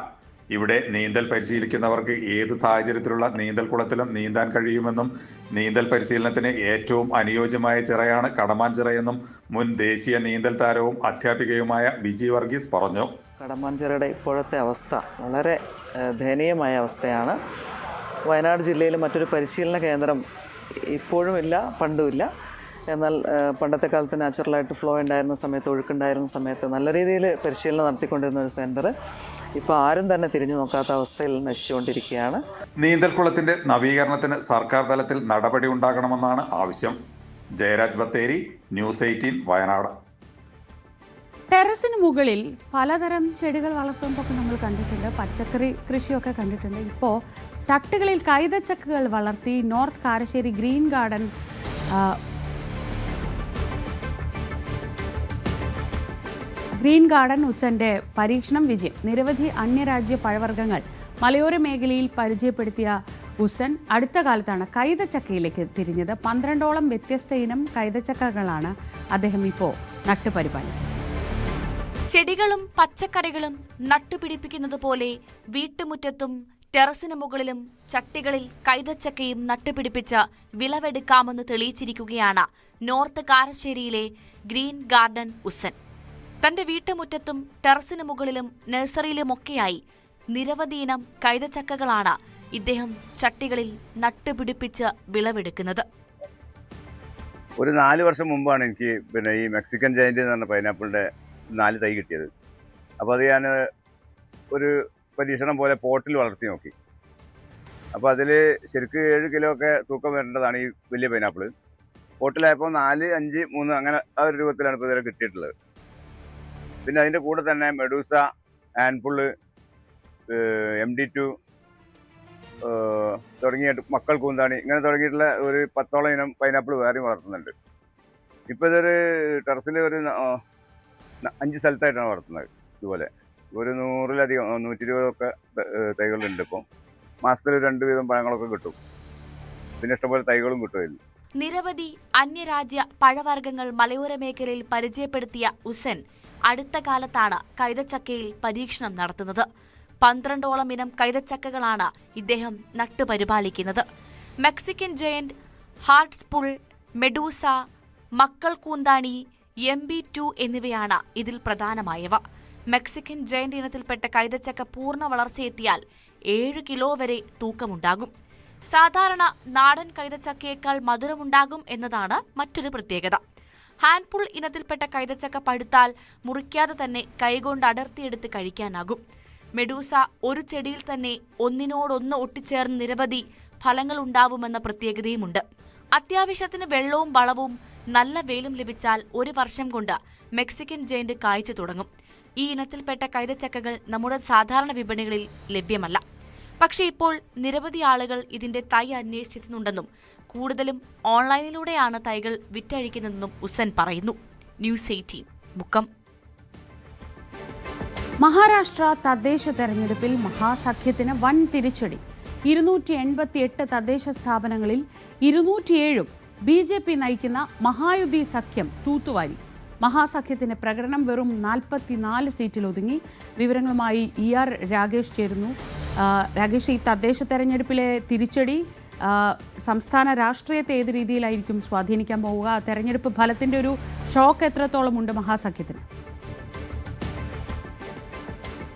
ഇവിടെ നീന്തൽ പരിശീലിക്കുന്നവർക്ക് ഏത് സാഹചര്യത്തിലുള്ള നീന്തൽക്കുളത്തിലും നീന്താൻ കഴിയുമെന്നും നീന്തൽ പരിശീലനത്തിന് ഏറ്റവും അനുയോജ്യമായ ചിറയാണ് കടമാഞ്ചിറയെന്നും മുൻ ദേശീയ നീന്തൽ താരവും അധ്യാപികയുമായ ബിജി വർഗീസ് പറഞ്ഞു. കടമാഞ്ചിറയുടെ ഇപ്പോഴത്തെ അവസ്ഥ വളരെ ദയനീയമായ അവസ്ഥയാണ്. വയനാട് ജില്ലയിൽ മറ്റൊരു പരിശീലന കേന്ദ്രം ഇപ്പോഴും ഇല്ല, പണ്ടുമില്ല. എന്നാൽ പണ്ടത്തെ കാലത്ത് നാച്ചുറലായിട്ട് ഫ്ലോ ഉണ്ടായിരുന്ന സമയത്ത്, ഒഴുക്കുണ്ടായിരുന്ന സമയത്ത് നല്ല രീതിയിൽ പരിശീലനം നടത്തിക്കൊണ്ടിരുന്ന ഒരു സെൻറ്റർ ഇപ്പോൾ ആരും തന്നെ തിരിഞ്ഞു നോക്കാത്ത അവസ്ഥയിൽ നശിച്ചുകൊണ്ടിരിക്കുകയാണ്. നീന്തൽക്കുളത്തിന്റെ നവീകരണത്തിന് സർക്കാർ തലത്തിൽ നടപടി ഉണ്ടാകണമെന്നാണ് ആവശ്യം. ജയരാജ് ബത്തേരി, ന്യൂസ് 18 വയനാട്. ടെറസിന് മുകളിൽ പലതരം ചെടികൾ വളർത്തുന്നതൊക്കെ നമ്മൾ കണ്ടിട്ടുണ്ട്. പച്ചക്കറി കൃഷിയൊക്കെ കണ്ടിട്ടുണ്ട്. ഇപ്പോൾ ചട്ടുകളിൽ കൈതച്ചക്കകൾ വളർത്തി നോർത്ത് കാരശ്ശേരി ഗ്രീൻ ഗാർഡൻ ഉസന്റെ പരീക്ഷണം വിജയം. നിരവധി അന്യരാജ്യ പഴവർഗ്ഗങ്ങൾ മലയോര മേഖലയിൽ പരിചയപ്പെടുത്തിയ ഉസൻ അടുത്ത കാലത്താണ് കൈതച്ചക്കയിലേക്ക് തിരിഞ്ഞത്. 12ഓളം വ്യത്യസ്ത ഇനം കൈതച്ചക്കകളാണ് അദ്ദേഹം ഇപ്പോൾ നട്ടുപരിപാലിക്കുന്നത്. ചെടികളും പച്ചക്കറികളും നട്ടുപിടിപ്പിക്കുന്നത് പോലെ വീട്ടുമുറ്റത്തും ടെറസിന് മുകളിലും ചട്ടികളിൽ കൈതച്ചക്കയും നട്ടുപിടിപ്പിച്ച് വിളവെടുക്കാമെന്ന് തെളിയിച്ചിരിക്കുകയാണ് നോർത്ത് കാരശ്ശേരിയിലെ ഗ്രീൻ ഗാർഡൻ ഉസൻ. തന്റെ വീട്ടുമുറ്റത്തും ടെറസിന് മുകളിലും നഴ്സറിയിലുമൊക്കെയായി നിരവധി ഇനം കൈതച്ചക്കകളാണ് ഇദ്ദേഹം ചട്ടികളിൽ നട്ടുപിടിപ്പിച്ച് വിളവെടുക്കുന്നത്. ഒരു 4 വർഷം മുമ്പാണ് എനിക്ക് ഈ മെക്സിക്കൻ ജയന്റ് എന്ന് പറഞ്ഞ പൈനാപ്പിളിൻ്റെ 4 തൈ കിട്ടിയത്. അപ്പോൾ അത് ഞാൻ ഒരു പരീക്ഷണം പോലെ പോട്ടിൽ വളർത്തി നോക്കി. അപ്പോൾ അതിൽ ശരിക്കും 7 കിലോ ഒക്കെ തൂക്കം വരേണ്ടതാണ് ഈ വലിയ പൈനാപ്പിൾ. പോട്ടിലായപ്പോൾ 4, 5, 3 അങ്ങനെ ആ ഒരു രൂപത്തിലാണ് ഇപ്പോൾ ഇതുവരെ കിട്ടിയിട്ടുള്ളത്. പിന്നെ അതിൻ്റെ കൂടെ തന്നെ മെഡൂസ, ആൻപുള്ള്, MD2 തുടങ്ങിയ മക്കൾ കൂന്താണി ഇങ്ങനെ തുടങ്ങിയിട്ടുള്ള ഒരു 10ഓളം ഇനം പൈനാപ്പിൾ വേറെയും വളർത്തുന്നുണ്ട്. ഇപ്പോൾ ഇതൊരു ടെറസിൽ ഒരു 5 സ്ഥലത്തായിട്ടാണ് വളർത്തുന്നത്. ഇതുപോലെ ഒരു 100-ലധികം 120 ഒക്കെ തൈകളുണ്ട്. ഇപ്പോൾ മാസത്തിൽ 2 വീതം പഴങ്ങളൊക്കെ കിട്ടും. പിന്നെ ഇഷ്ടംപോലെ തൈകളും കിട്ടും. നിരവധി അന്യരാജ്യ പഴവർഗ്ഗങ്ങൾ മലയോര മേഖലയിൽ പരിചയപ്പെടുത്തിയ ഉസൈൻ അടുത്ത കാലത്താണ് കൈതച്ചക്കയിൽ പരീക്ഷണം നടത്തുന്നത്. 12ഓളം ഇനം കൈതച്ചക്കകളാണ് ഇദ്ദേഹം നട്ടുപരിപാലിക്കുന്നത്. മെക്സിക്കൻ ജയന്റ്, ഹാർട്ട്സ്പുൾ, മെഡൂസ, മക്കൾ കൂന്താണി, MB2 എന്നിവയാണ് ഇതിൽ പ്രധാനമായവ. മെക്സിക്കൻ ജയന്റ് ഇനത്തിൽപ്പെട്ട കൈതച്ചക്ക പൂർണ്ണ വളർച്ചയെത്തിയാൽ 7 കിലോ വരെ തൂക്കമുണ്ടാകും. സാധാരണ നാടൻ കൈതച്ചക്കയേക്കാൾ മധുരമുണ്ടാകും എന്നതാണ് മറ്റൊരു പ്രത്യേകത. ഹാൻഡ്പുൾ ഇനത്തിൽപ്പെട്ട കൈതച്ചക്ക പഴുത്താൽ മുറിക്കാതെ തന്നെ കൈകൊണ്ട് അടർത്തിയെടുത്ത് കഴിക്കാനാകും. മെഡൂസ ഒരു ചെടിയിൽ തന്നെ ഒന്നിനോടൊന്ന് ഒട്ടിച്ചേർന്ന് നിരവധി ഫലങ്ങൾ ഉണ്ടാവുമെന്ന പ്രത്യേകതയുമുണ്ട്. അത്യാവശ്യത്തിന് വെള്ളവും വളവും നല്ല വെയിലും ലഭിച്ചാൽ 1 വർഷം കൊണ്ട് മെക്സിക്കൻ ജയന്റ് കായ്ച്ചു തുടങ്ങും. ഈ ഇനത്തിൽപ്പെട്ട കൈതച്ചക്കകൾ നമ്മുടെ സാധാരണ വിപണികളിൽ ലഭ്യമല്ല. പക്ഷേ ഇപ്പോൾ നിരവധി ആളുകൾ ഇതിന്റെ തൈ അന്വേഷിച്ചെത്തുന്നുണ്ടെന്നും കൂടുതലും ഓൺലൈനിലൂടെയാണ് തൈകൾ വിറ്റഴിക്കുന്നതെന്നും ഉസൈൻ പറയുന്നു. ന്യൂസ് 18 മുക്കം. മഹാരാഷ്ട്ര തദ്ദേശ തെരഞ്ഞെടുപ്പിൽ മഹാസഖ്യത്തിന് വൻ തിരിച്ചടി. 288 തദ്ദേശ സ്ഥാപനങ്ങളിൽ 207 BJP നയിക്കുന്ന മഹായുതി സഖ്യം തൂത്തുവാരി. മഹാസഖ്യത്തിന്റെ പ്രകടനം വെറും 44 സീറ്റിൽ ഒതുങ്ങി. വിവരങ്ങളുമായി ER രാകേഷ് ചേരുന്നു. രാകേഷ്, ഈ തദ്ദേശ തെരഞ്ഞെടുപ്പിലെ തിരിച്ചടി സംസ്ഥാന രാഷ്ട്രീയത്തെ ഏത് രീതിയിലായിരിക്കും സ്വാധീനിക്കാൻ പോവുക? തെരഞ്ഞെടുപ്പ് ഫലത്തിന്റെ ഒരു ഷോക്ക് എത്രത്തോളം ഉണ്ട് മഹാസഖ്യത്തിന്?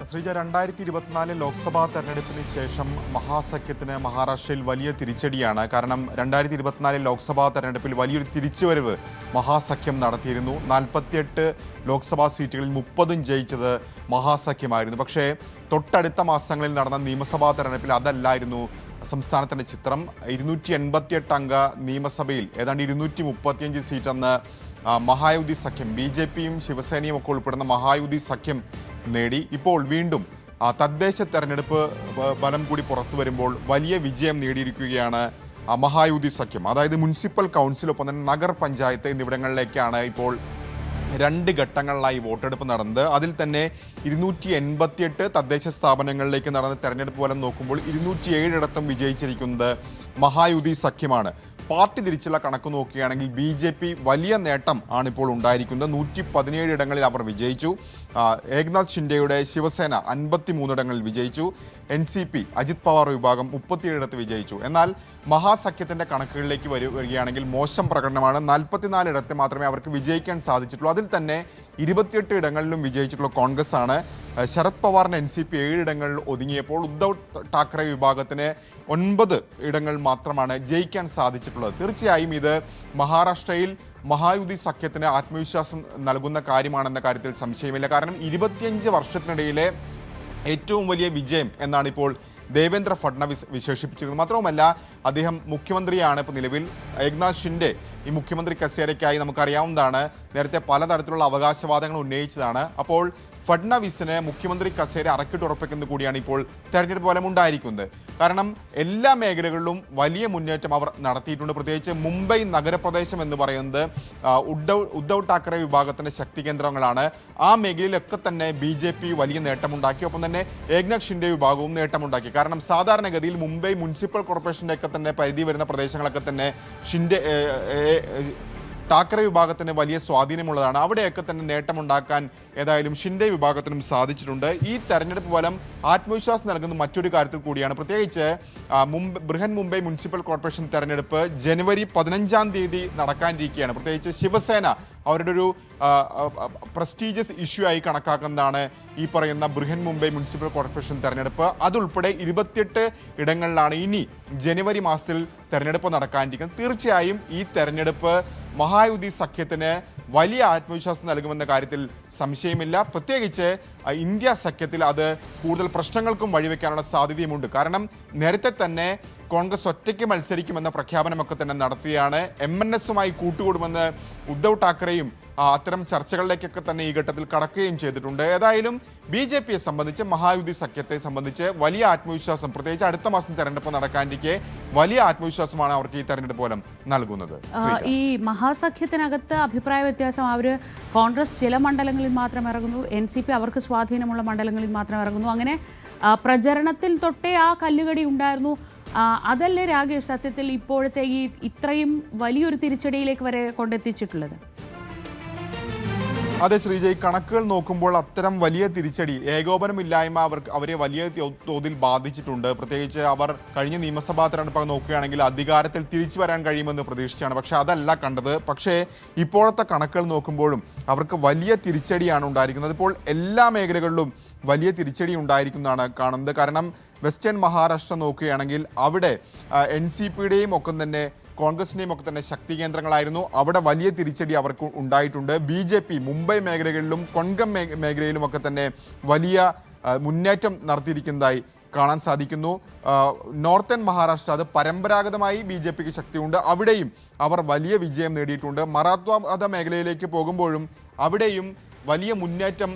ശ്രീജ, 2024 ലോക്സഭാ തെരഞ്ഞെടുപ്പിന് ശേഷം മഹാസഖ്യത്തിന് മഹാരാഷ്ട്രയിൽ വലിയ തിരിച്ചടിയാണ്. കാരണം 2024 ലോക്സഭാ തെരഞ്ഞെടുപ്പിൽ വലിയൊരു തിരിച്ചുവരവ് മഹാസഖ്യം നടത്തിയിരുന്നു. 48 ലോക്സഭാ സീറ്റുകളിൽ 30 ജയിച്ചത് മഹാസഖ്യമായിരുന്നു. പക്ഷേ തൊട്ടടുത്ത മാസങ്ങളിൽ നടന്ന നിയമസഭാ തെരഞ്ഞെടുപ്പിൽ അതല്ലായിരുന്നു സംസ്ഥാനത്തിൻ്റെ ചിത്രം. 288 അംഗ നിയമസഭയിൽ ഏതാണ്ട് 235 സീറ്റെന്ന് മഹായുതി സഖ്യം, BJPയും ശിവസേനയും ഒക്കെ ഉൾപ്പെടുന്ന മഹായുതി സഖ്യം നേടി. ഇപ്പോൾ വീണ്ടും തദ്ദേശ തെരഞ്ഞെടുപ്പ് ഫലം കൂടി പുറത്തു വരുമ്പോൾ വലിയ വിജയം നേടിയിരിക്കുകയാണ് മഹായുതി സഖ്യം. അതായത് മുനിസിപ്പൽ കൗൺസിൽ, ഒപ്പം തന്നെ നഗർ പഞ്ചായത്ത് എന്നിവിടങ്ങളിലേക്കാണ് ഇപ്പോൾ 2 ഘട്ടങ്ങളിലായി വോട്ടെടുപ്പ് നടന്നത്. അതിൽ തന്നെ 288 തദ്ദേശ സ്ഥാപനങ്ങളിലേക്ക് നടന്ന തെരഞ്ഞെടുപ്പ് ഫലം നോക്കുമ്പോൾ 207 വിജയിച്ചിരിക്കുന്നത് മഹായുതി സഖ്യമാണ്. പാർട്ടി തിരിച്ചുള്ള കണക്ക് നോക്കുകയാണെങ്കിൽ BJP വലിയ നേട്ടം ആണിപ്പോൾ ഉണ്ടായിരിക്കുന്നത്. 117 ഇടങ്ങളിൽ അവർ വിജയിച്ചു. ഏക്നാഥ് ഷിൻഡെയുടെ ശിവസേന 53 ഇടങ്ങളിൽ വിജയിച്ചു. NCP അജിത് പവാർ വിഭാഗം 37 ഇടത്ത് വിജയിച്ചു. എന്നാൽ മഹാസഖ്യത്തിൻ്റെ കണക്കുകളിലേക്ക് വരികയാണെങ്കിൽ മോശം പ്രകടനമാണ്. 44 ഇടത്ത് മാത്രമേ അവർക്ക് വിജയിക്കാൻ സാധിച്ചിട്ടുള്ളൂ. അതിൽ തന്നെ 28 ഇടങ്ങളിലും വിജയിച്ചിട്ടുള്ള കോൺഗ്രസ് ആണ്. ശരത് പവാറിന് NCP 7 ഇടങ്ങളിൽ ഒതുങ്ങിയപ്പോൾ ഉദ്ധവ് ഠാക്കറെ വിഭാഗത്തിന് 9 ഇടങ്ങൾ മാത്രമാണ് ജയിക്കാൻ സാധിച്ചിട്ടുള്ളത്. തീർച്ചയായും ഇത് മഹാരാഷ്ട്രയിൽ മഹായുതി സഖ്യത്തിന് ആത്മവിശ്വാസം നൽകുന്ന കാര്യമാണെന്ന കാര്യത്തിൽ സംശയമില്ല. കാരണം 25 വർഷത്തിനിടയിലെ ഏറ്റവും വലിയ വിജയം എന്നാണ് ഇപ്പോൾ ദേവേന്ദ്ര ഫഡ്നവിസ് വിശേഷിപ്പിച്ചിരുന്നത്. മാത്രവുമല്ല, അദ്ദേഹം മുഖ്യമന്ത്രിയാണ് ഇപ്പോൾ നിലവിൽ. ഏക്നാഥ് ഷിൻഡെ ഈ മുഖ്യമന്ത്രി കസേരയ്ക്കായി നമുക്കറിയാവുന്നതാണ്, നേരത്തെ പലതരത്തിലുള്ള അവകാശവാദങ്ങൾ ഉന്നയിച്ചതാണ്. അപ്പോൾ ഫഡ്നവിസിന് മുഖ്യമന്ത്രി കസേര അറക്കിട്ടുറപ്പിക്കുന്നത് കൂടിയാണ് ഇപ്പോൾ തെരഞ്ഞെടുപ്പ് ഫലം ഉണ്ടായിരിക്കുന്നത്. കാരണം എല്ലാ മേഖലകളിലും വലിയ മുന്നേറ്റം അവർ നടത്തിയിട്ടുണ്ട്. പ്രത്യേകിച്ച് മുംബൈ നഗരപ്രദേശം എന്ന് പറയുന്നത് ഉദ്ധവ് ഠാക്കറെ വിഭാഗത്തിൻ്റെ ശക്തി കേന്ദ്രങ്ങളാണ്. ആ മേഖലയിലൊക്കെ തന്നെ BJP വലിയ നേട്ടമുണ്ടാക്കി. ഒപ്പം തന്നെ ഏക്നാഥ് ഷിൻഡെ വിഭാഗവും നേട്ടമുണ്ടാക്കി. കാരണം സാധാരണഗതിയിൽ മുംബൈ മുനിസിപ്പൽ കോർപ്പറേഷൻ്റെ ഒക്കെ തന്നെ പരിധി വരുന്ന പ്രദേശങ്ങളൊക്കെ തന്നെ ടാക്കറെ വിഭാഗത്തിന് വലിയ സ്വാധീനമുള്ളതാണ്. അവിടെയൊക്കെ തന്നെ നേട്ടമുണ്ടാക്കാൻ ഏതായാലും ഷിൻഡെ വിഭാഗത്തിനും സാധിച്ചിട്ടുണ്ട്. ഈ തെരഞ്ഞെടുപ്പ് ഫലം ആത്മവിശ്വാസം നൽകുന്ന മറ്റൊരു കാര്യത്തിൽ കൂടിയാണ്. പ്രത്യേകിച്ച് ബൃഹൻ മുംബൈ മുനിസിപ്പൽ കോർപ്പറേഷൻ തെരഞ്ഞെടുപ്പ് ജനുവരി 15-ാം തീയതി നടക്കാനിരിക്കുകയാണ്. പ്രത്യേകിച്ച് ശിവസേന അവരുടെ ഒരു പ്രസ്റ്റീജിയസ് ഇഷ്യൂ ആയി കണക്കാക്കുന്നതാണ് ഈ പറയുന്ന ബൃഹൻ മുംബൈ മുനിസിപ്പൽ കോർപ്പറേഷൻ തെരഞ്ഞെടുപ്പ്. അതുൾപ്പെടെ 28 ഇടങ്ങളിലാണ് ഇനി ജനുവരി മാസത്തിൽ തെരഞ്ഞെടുപ്പ് നടക്കാനിരിക്കുന്നത്. തീർച്ചയായും ഈ തെരഞ്ഞെടുപ്പ് മഹായുതി സഖ്യത്തിന് വലിയ ആത്മവിശ്വാസം നൽകുമെന്ന കാര്യത്തിൽ സംശയമില്ല. പ്രത്യേകിച്ച് ഇന്ത്യ സഖ്യത്തിൽ അത് കൂടുതൽ പ്രശ്നങ്ങൾക്കും വഴിവെക്കാനുള്ള സാധ്യതയുമുണ്ട്. കാരണം നേരത്തെ തന്നെ കോൺഗ്രസ് ഒറ്റയ്ക്ക് മത്സരിക്കുമെന്ന പ്രഖ്യാപനമൊക്കെ തന്നെ നടത്തിയാണ്. MNSുമായി കൂട്ടുകൂടുമെന്ന് ഉദ്ധവ് ഠാക്കറെയും അത്തരം ചർച്ചകളിലേക്കൊക്കെ തന്നെ ഈ ഘട്ടത്തിൽ കടക്കുകയും ചെയ്തിട്ടുണ്ട്. ഏതായാലും BJPയെ സംബന്ധിച്ച് മഹായുതി സഖ്യത്തെ സംബന്ധിച്ച് വലിയ ആത്മവിശ്വാസം, പ്രത്യേകിച്ച് അടുത്ത മാസം തെരഞ്ഞെടുപ്പ് നടക്കാനിരിക്കെ വലിയ ആത്മവിശ്വാസമാണ് അവർക്ക് ഈ തെരഞ്ഞെടുപ്പ് ഫലം നൽകുന്നത്. ഈ മഹാസഖ്യത്തിനകത്ത് അഭിപ്രായ വ്യത്യാസം, അവർ കോൺഗ്രസ് ചില മണ്ഡലങ്ങളിൽ മാത്രം ഇറങ്ങുന്നു, NCP അവർക്ക് സ്വാധീനമുള്ള മണ്ഡലങ്ങളിൽ മാത്രം ഇറങ്ങുന്നു. അങ്ങനെ പ്രചരണത്തിൽ തൊട്ടേ ആ കല്ലുകടി ഉണ്ടായിരുന്നു. അതല്ലേ രാകേഷ് സത്യത്തിൽ ഇപ്പോഴത്തെ ഈ ഇത്രയും വലിയൊരു തിരിച്ചടിയിലേക്ക് വരെ കൊണ്ടെത്തിച്ചിട്ടുള്ളത്? അതെ ശ്രീജ, ഈ കണക്കുകൾ നോക്കുമ്പോൾ അത്തരം വലിയ തിരിച്ചടി, ഏകോപനമില്ലായ്മ അവരെ വലിയ തോതിൽ ബാധിച്ചിട്ടുണ്ട്. പ്രത്യേകിച്ച് അവർ കഴിഞ്ഞ നിയമസഭാ തെരഞ്ഞെടുപ്പ് നോക്കുകയാണെങ്കിൽ അധികാരത്തിൽ തിരിച്ചു വരാൻ കഴിയുമെന്ന് പ്രതീക്ഷിച്ചാണ്. പക്ഷേ അതല്ല കണ്ടത്. പക്ഷേ ഇപ്പോഴത്തെ കണക്കുകൾ നോക്കുമ്പോഴും അവർക്ക് വലിയ തിരിച്ചടിയാണ് ഉണ്ടായിരിക്കുന്നത്. ഇപ്പോൾ എല്ലാ മേഖലകളിലും വലിയ തിരിച്ചടി ഉണ്ടായിരിക്കുന്നതാണ് കാണുന്നത്. കാരണം വെസ്റ്റേൺ മഹാരാഷ്ട്ര നോക്കുകയാണെങ്കിൽ അവിടെ NCPയുടെയും ഒക്കെ തന്നെ കോൺഗ്രസിൻ്റെയും ഒക്കെ തന്നെ ശക്തി കേന്ദ്രങ്ങളായിരുന്നു. അവിടെ വലിയ തിരിച്ചടി അവർക്ക് ഉണ്ടായിട്ടുണ്ട്. BJP മുംബൈ മേഖലകളിലും കൊൺകം മേഖലയിലും ഒക്കെ തന്നെ വലിയ മുന്നേറ്റം നടത്തിയിരിക്കുന്നതായി കാണാൻ സാധിക്കുന്നു. നോർത്തേൺ മഹാരാഷ്ട്ര, അത് പരമ്പരാഗതമായി BJPക്ക് ശക്തിയുണ്ട്. അവിടെയും അവർ വലിയ വിജയം നേടിയിട്ടുണ്ട്. മറാത്വാദ മേഖലയിലേക്ക് പോകുമ്പോഴും അവിടെയും വലിയ മുന്നേറ്റം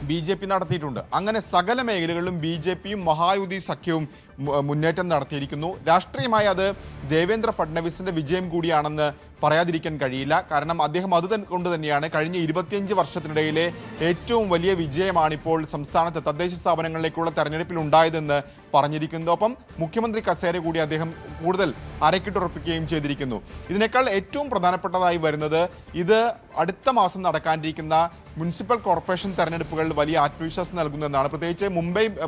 BJP നടത്തിയിട്ടുണ്ട്. അങ്ങനെ സകല മേഖലകളിലും BJPയും മഹായുതി സഖ്യവും മുന്നേറ്റം നടത്തിയിരിക്കുന്നു. രാഷ്ട്രീയമായി അത് ദേവേന്ദ്ര ഫഡ്നവിസിന്റെ വിജയം കൂടിയാണെന്ന് പറയാതിരിക്കാൻ കഴിയില്ല. കാരണം അദ്ദേഹം അത് കൊണ്ട് തന്നെയാണ് കഴിഞ്ഞ 25 വർഷത്തിനിടയിലെ ഏറ്റവും വലിയ വിജയമാണിപ്പോൾ സംസ്ഥാനത്തെ തദ്ദേശ സ്ഥാപനങ്ങളിലേക്കുള്ള തെരഞ്ഞെടുപ്പിൽ ഉണ്ടായതെന്ന് പറഞ്ഞിരിക്കുന്നു. ഒപ്പം മുഖ്യമന്ത്രി കസേര കൂടി അദ്ദേഹം കൂടുതൽ അരക്കിട്ടുറപ്പിക്കുകയും ചെയ്തിരിക്കുന്നു. ഇതിനേക്കാൾ ഏറ്റവും പ്രധാനപ്പെട്ടതായി വരുന്നത് ഇത് അടുത്ത മാസം നടക്കാനിരിക്കുന്ന മുനിസിപ്പൽ കോർപ്പറേഷൻ തെരഞ്ഞെടുപ്പുകളിൽ വലിയ ആത്മവിശ്വാസം നൽകുന്നതെന്നാണ്. പ്രത്യേകിച്ച്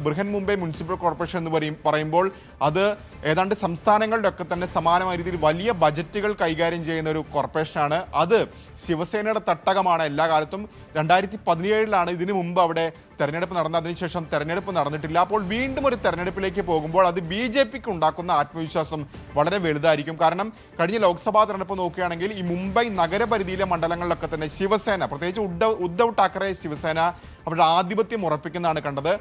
ബൃഹൻ മുംബൈ മുനിസിപ്പൽ കോർപ്പറേഷൻ എന്ന് പറയുമ്പോൾ അത് ഏതാണ്ട് സംസ്ഥാനങ്ങളുടെ ഒക്കെ തന്നെ സമാനമായ രീതിയിൽ വലിയ ബജറ്റുകൾ കൈകാര്യം ചെയ്യുന്ന ഒരു കോർപ്പറേഷനാണ്. അത് ശിവസേനയുടെ തട്ടകമാണ് എല്ലാ കാലത്തും. 2017 ഇതിനു മുമ്പ് അവിടെ തെരഞ്ഞെടുപ്പ് നടന്ന, അതിനുശേഷം തെരഞ്ഞെടുപ്പ് നടന്നിട്ടില്ല. അപ്പോൾ വീണ്ടും ഒരു തെരഞ്ഞെടുപ്പിലേക്ക് പോകുമ്പോൾ അത് BJPക്ക് ഉണ്ടാക്കുന്ന ആത്മവിശ്വാസം വളരെ വലുതായിരിക്കും. കാരണം കഴിഞ്ഞ ലോക്സഭാ തെരഞ്ഞെടുപ്പ് നോക്കുകയാണെങ്കിൽ ഈ മുംബൈ നഗരപരിധിയിലെ മണ്ഡലങ്ങളിലൊക്കെ തന്നെ ശിവസേന, പ്രത്യേകിച്ച് ഉദ്ധവ് ഠാക്കറെ ശിവസേന അവരുടെ ആധിപത്യം ഉറപ്പിക്കുന്നതാണ് കണ്ടത്.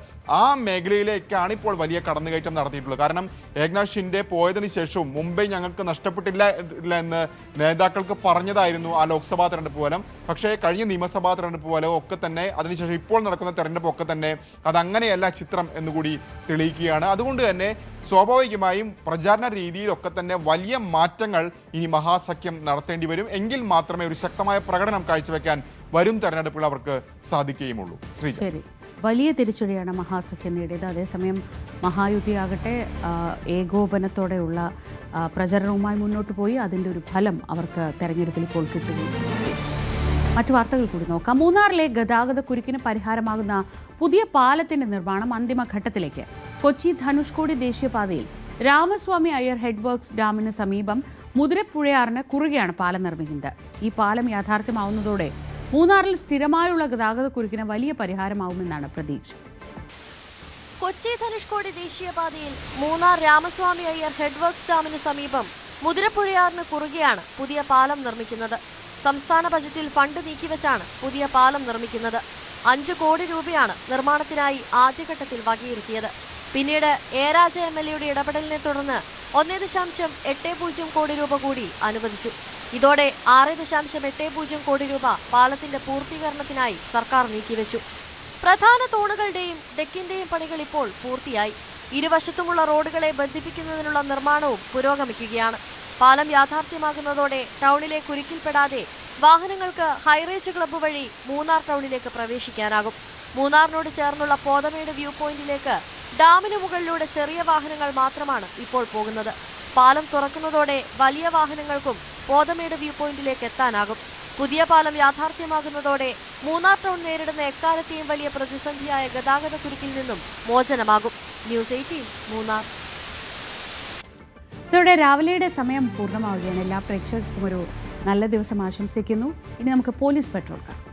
ആ മേഖലയിലേക്കാണ് ഇപ്പോൾ വലിയ കടന്നുകയറ്റം നടത്തിയിട്ടുള്ളത്. കാരണം ഏക്നാഥ് ഷിൻഡെ പോയതിനു ശേഷവും മുംബൈ ഞങ്ങൾക്ക് നഷ്ടപ്പെട്ടില്ല എന്ന് നേതാക്കൾക്ക് പറഞ്ഞതായിരുന്നു ആ ലോക്സഭാ തെരഞ്ഞെടുപ്പ് ഫലം. പക്ഷേ കഴിഞ്ഞ നിയമസഭാ തെരഞ്ഞെടുപ്പ് ഫലം ഒക്കെ തന്നെ അതിനുശേഷം ഇപ്പോൾ നടക്കുന്ന തെരഞ്ഞെടുപ്പ് ഒക്കെ തന്നെ അതങ്ങനെയല്ല ചിത്രം എന്നുകൂടി തെളിയിക്കുകയാണ്. അതുകൊണ്ട് തന്നെ സ്വാഭാവികമായും പ്രചാരണ രീതിയിലൊക്കെ തന്നെ വലിയ മാറ്റങ്ങൾ ഇനി മഹാസഖ്യം നടത്തേണ്ടി വരും. എങ്കിൽ മാത്രമേ ഒരു ശക്തമായ പ്രകടനം കാഴ്ചവെക്കാൻ വരും തെരഞ്ഞെടുപ്പുകൾ അവർക്ക് സാധിക്കുകയുമുള്ളൂ. ശരി, വലിയ തിരിച്ചടിയാണ് മഹാസഖ്യം നേടിയത്. അതേസമയം മഹായുതിയാകട്ടെ ഏകോപനത്തോടെയുള്ള പ്രചരണവുമായി മുന്നോട്ട് പോയി അതിൻ്റെ ഒരു ഫലം അവർക്ക് തെരഞ്ഞെടുപ്പിൽ ഇപ്പോൾ കിട്ടുകയും. മറ്റു വാർത്തകൾ കൂടി നോക്കാം. മൂന്നാറിലെ ഗതാഗത കുരുക്കിന് പരിഹാരമാകുന്ന പുതിയ പാലത്തിന്റെ നിർമ്മാണം അന്തിമഘട്ടത്തിലേക്ക്. കൊച്ചി ധനുഷ്കോടി ദേശീയപാതയിൽ രാമസ്വാമി അയ്യർ ഹെഡ് വർക്ക്സ് ഡാമിന് സമീപം മുതിരപ്പുഴയാറിന് കുറുകെയാണ് പാലം നിർമ്മിക്കുന്നത്. ഈ പാലം യാഥാർത്ഥ്യമാവുന്നതോടെ മൂന്നാറിൽ സ്ഥിരമായുള്ള ഗതാഗത കുരുക്കിന് വലിയ പരിഹാരമാവുമെന്നാണ് പ്രതീക്ഷ. കൊച്ചി ധനുഷ്കോടി ദേശീയപാതയിൽ മൂന്നാർ രാമസ്വാമി അയ്യർ ഹെഡ് വർക്ക്സ് ഡാമിന് സമീപം മുതിരപ്പുഴയാറിന് കുറുകെയാണ് പുതിയ പാലം നിർമ്മിക്കുന്നത്. സംസ്ഥാന ബജറ്റിൽ ഫണ്ട് നീക്കിവെച്ചാണ് പുതിയ പാലം നിർമ്മിക്കുന്നത്. 5 കോടി രൂപയാണ് നിർമ്മാണത്തിനായി ആദ്യഘട്ടത്തിൽ വകയിരുത്തിയത്. പിന്നീട് രാജ MLAയുടെ ഇടപെടലിനെ തുടർന്ന് 1.80 കോടി രൂപ കൂടി അനുവദിച്ചു. ഇതോടെ 6.80 കോടി രൂപ പാലത്തിന്റെ പൂർത്തീകരണത്തിനായി സർക്കാർ നീക്കിവെച്ചു. പ്രധാന തൂണുകളുടെയും ഡെക്കിന്റെയും പണികൾ ഇപ്പോൾ പൂർത്തിയായി. ഇരുവശത്തുമുള്ള റോഡുകളെ ബന്ധിപ്പിക്കുന്നതിനുള്ള നിർമ്മാണവും പുരോഗമിക്കുകയാണ്. പാലം യാഥാർത്ഥ്യമാകുന്നതോടെ ടൗണിലെ കുരുക്കിൽപ്പെടാതെ വാഹനങ്ങൾക്ക് ഹൈറേഞ്ച് ക്ലബ്ബ് വഴി മൂന്നാർ ടൗണിലേക്ക് പ്രവേശിക്കാനാകും. മൂന്നാറിനോട് ചേർന്നുള്ള പോതമേട് വ്യൂ പോയിന്റിലേക്ക് ഡാമിന് മുകളിലൂടെ ചെറിയ വാഹനങ്ങൾ മാത്രമാണ് ഇപ്പോൾ പോകുന്നത്. പാലം തുറക്കുന്നതോടെ വലിയ വാഹനങ്ങൾക്കും പോതമേട് വ്യൂ പോയിന്റിലേക്ക് എത്താനാകും. പുതിയ പാലം യാഥാർത്ഥ്യമാകുന്നതോടെ മൂന്നാർ ടൗൺ നേരിടുന്ന എക്കാലത്തെയും വലിയ പ്രതിസന്ധിയായ ഗതാഗത കുരുക്കിൽ നിന്നും മോചനമാകും. ന്യൂസ് 18 മൂന്നാർ. ഇതോടെ രാവിലെയുടെ സമയം പൂർണ്ണമാവുകയാണ്. എല്ലാ പ്രേക്ഷകർക്കും ഒരു നല്ല ദിവസം ആശംസിക്കുന്നു. ഇനി നമുക്ക് പോലീസ് പെട്രോൾ കാണാം.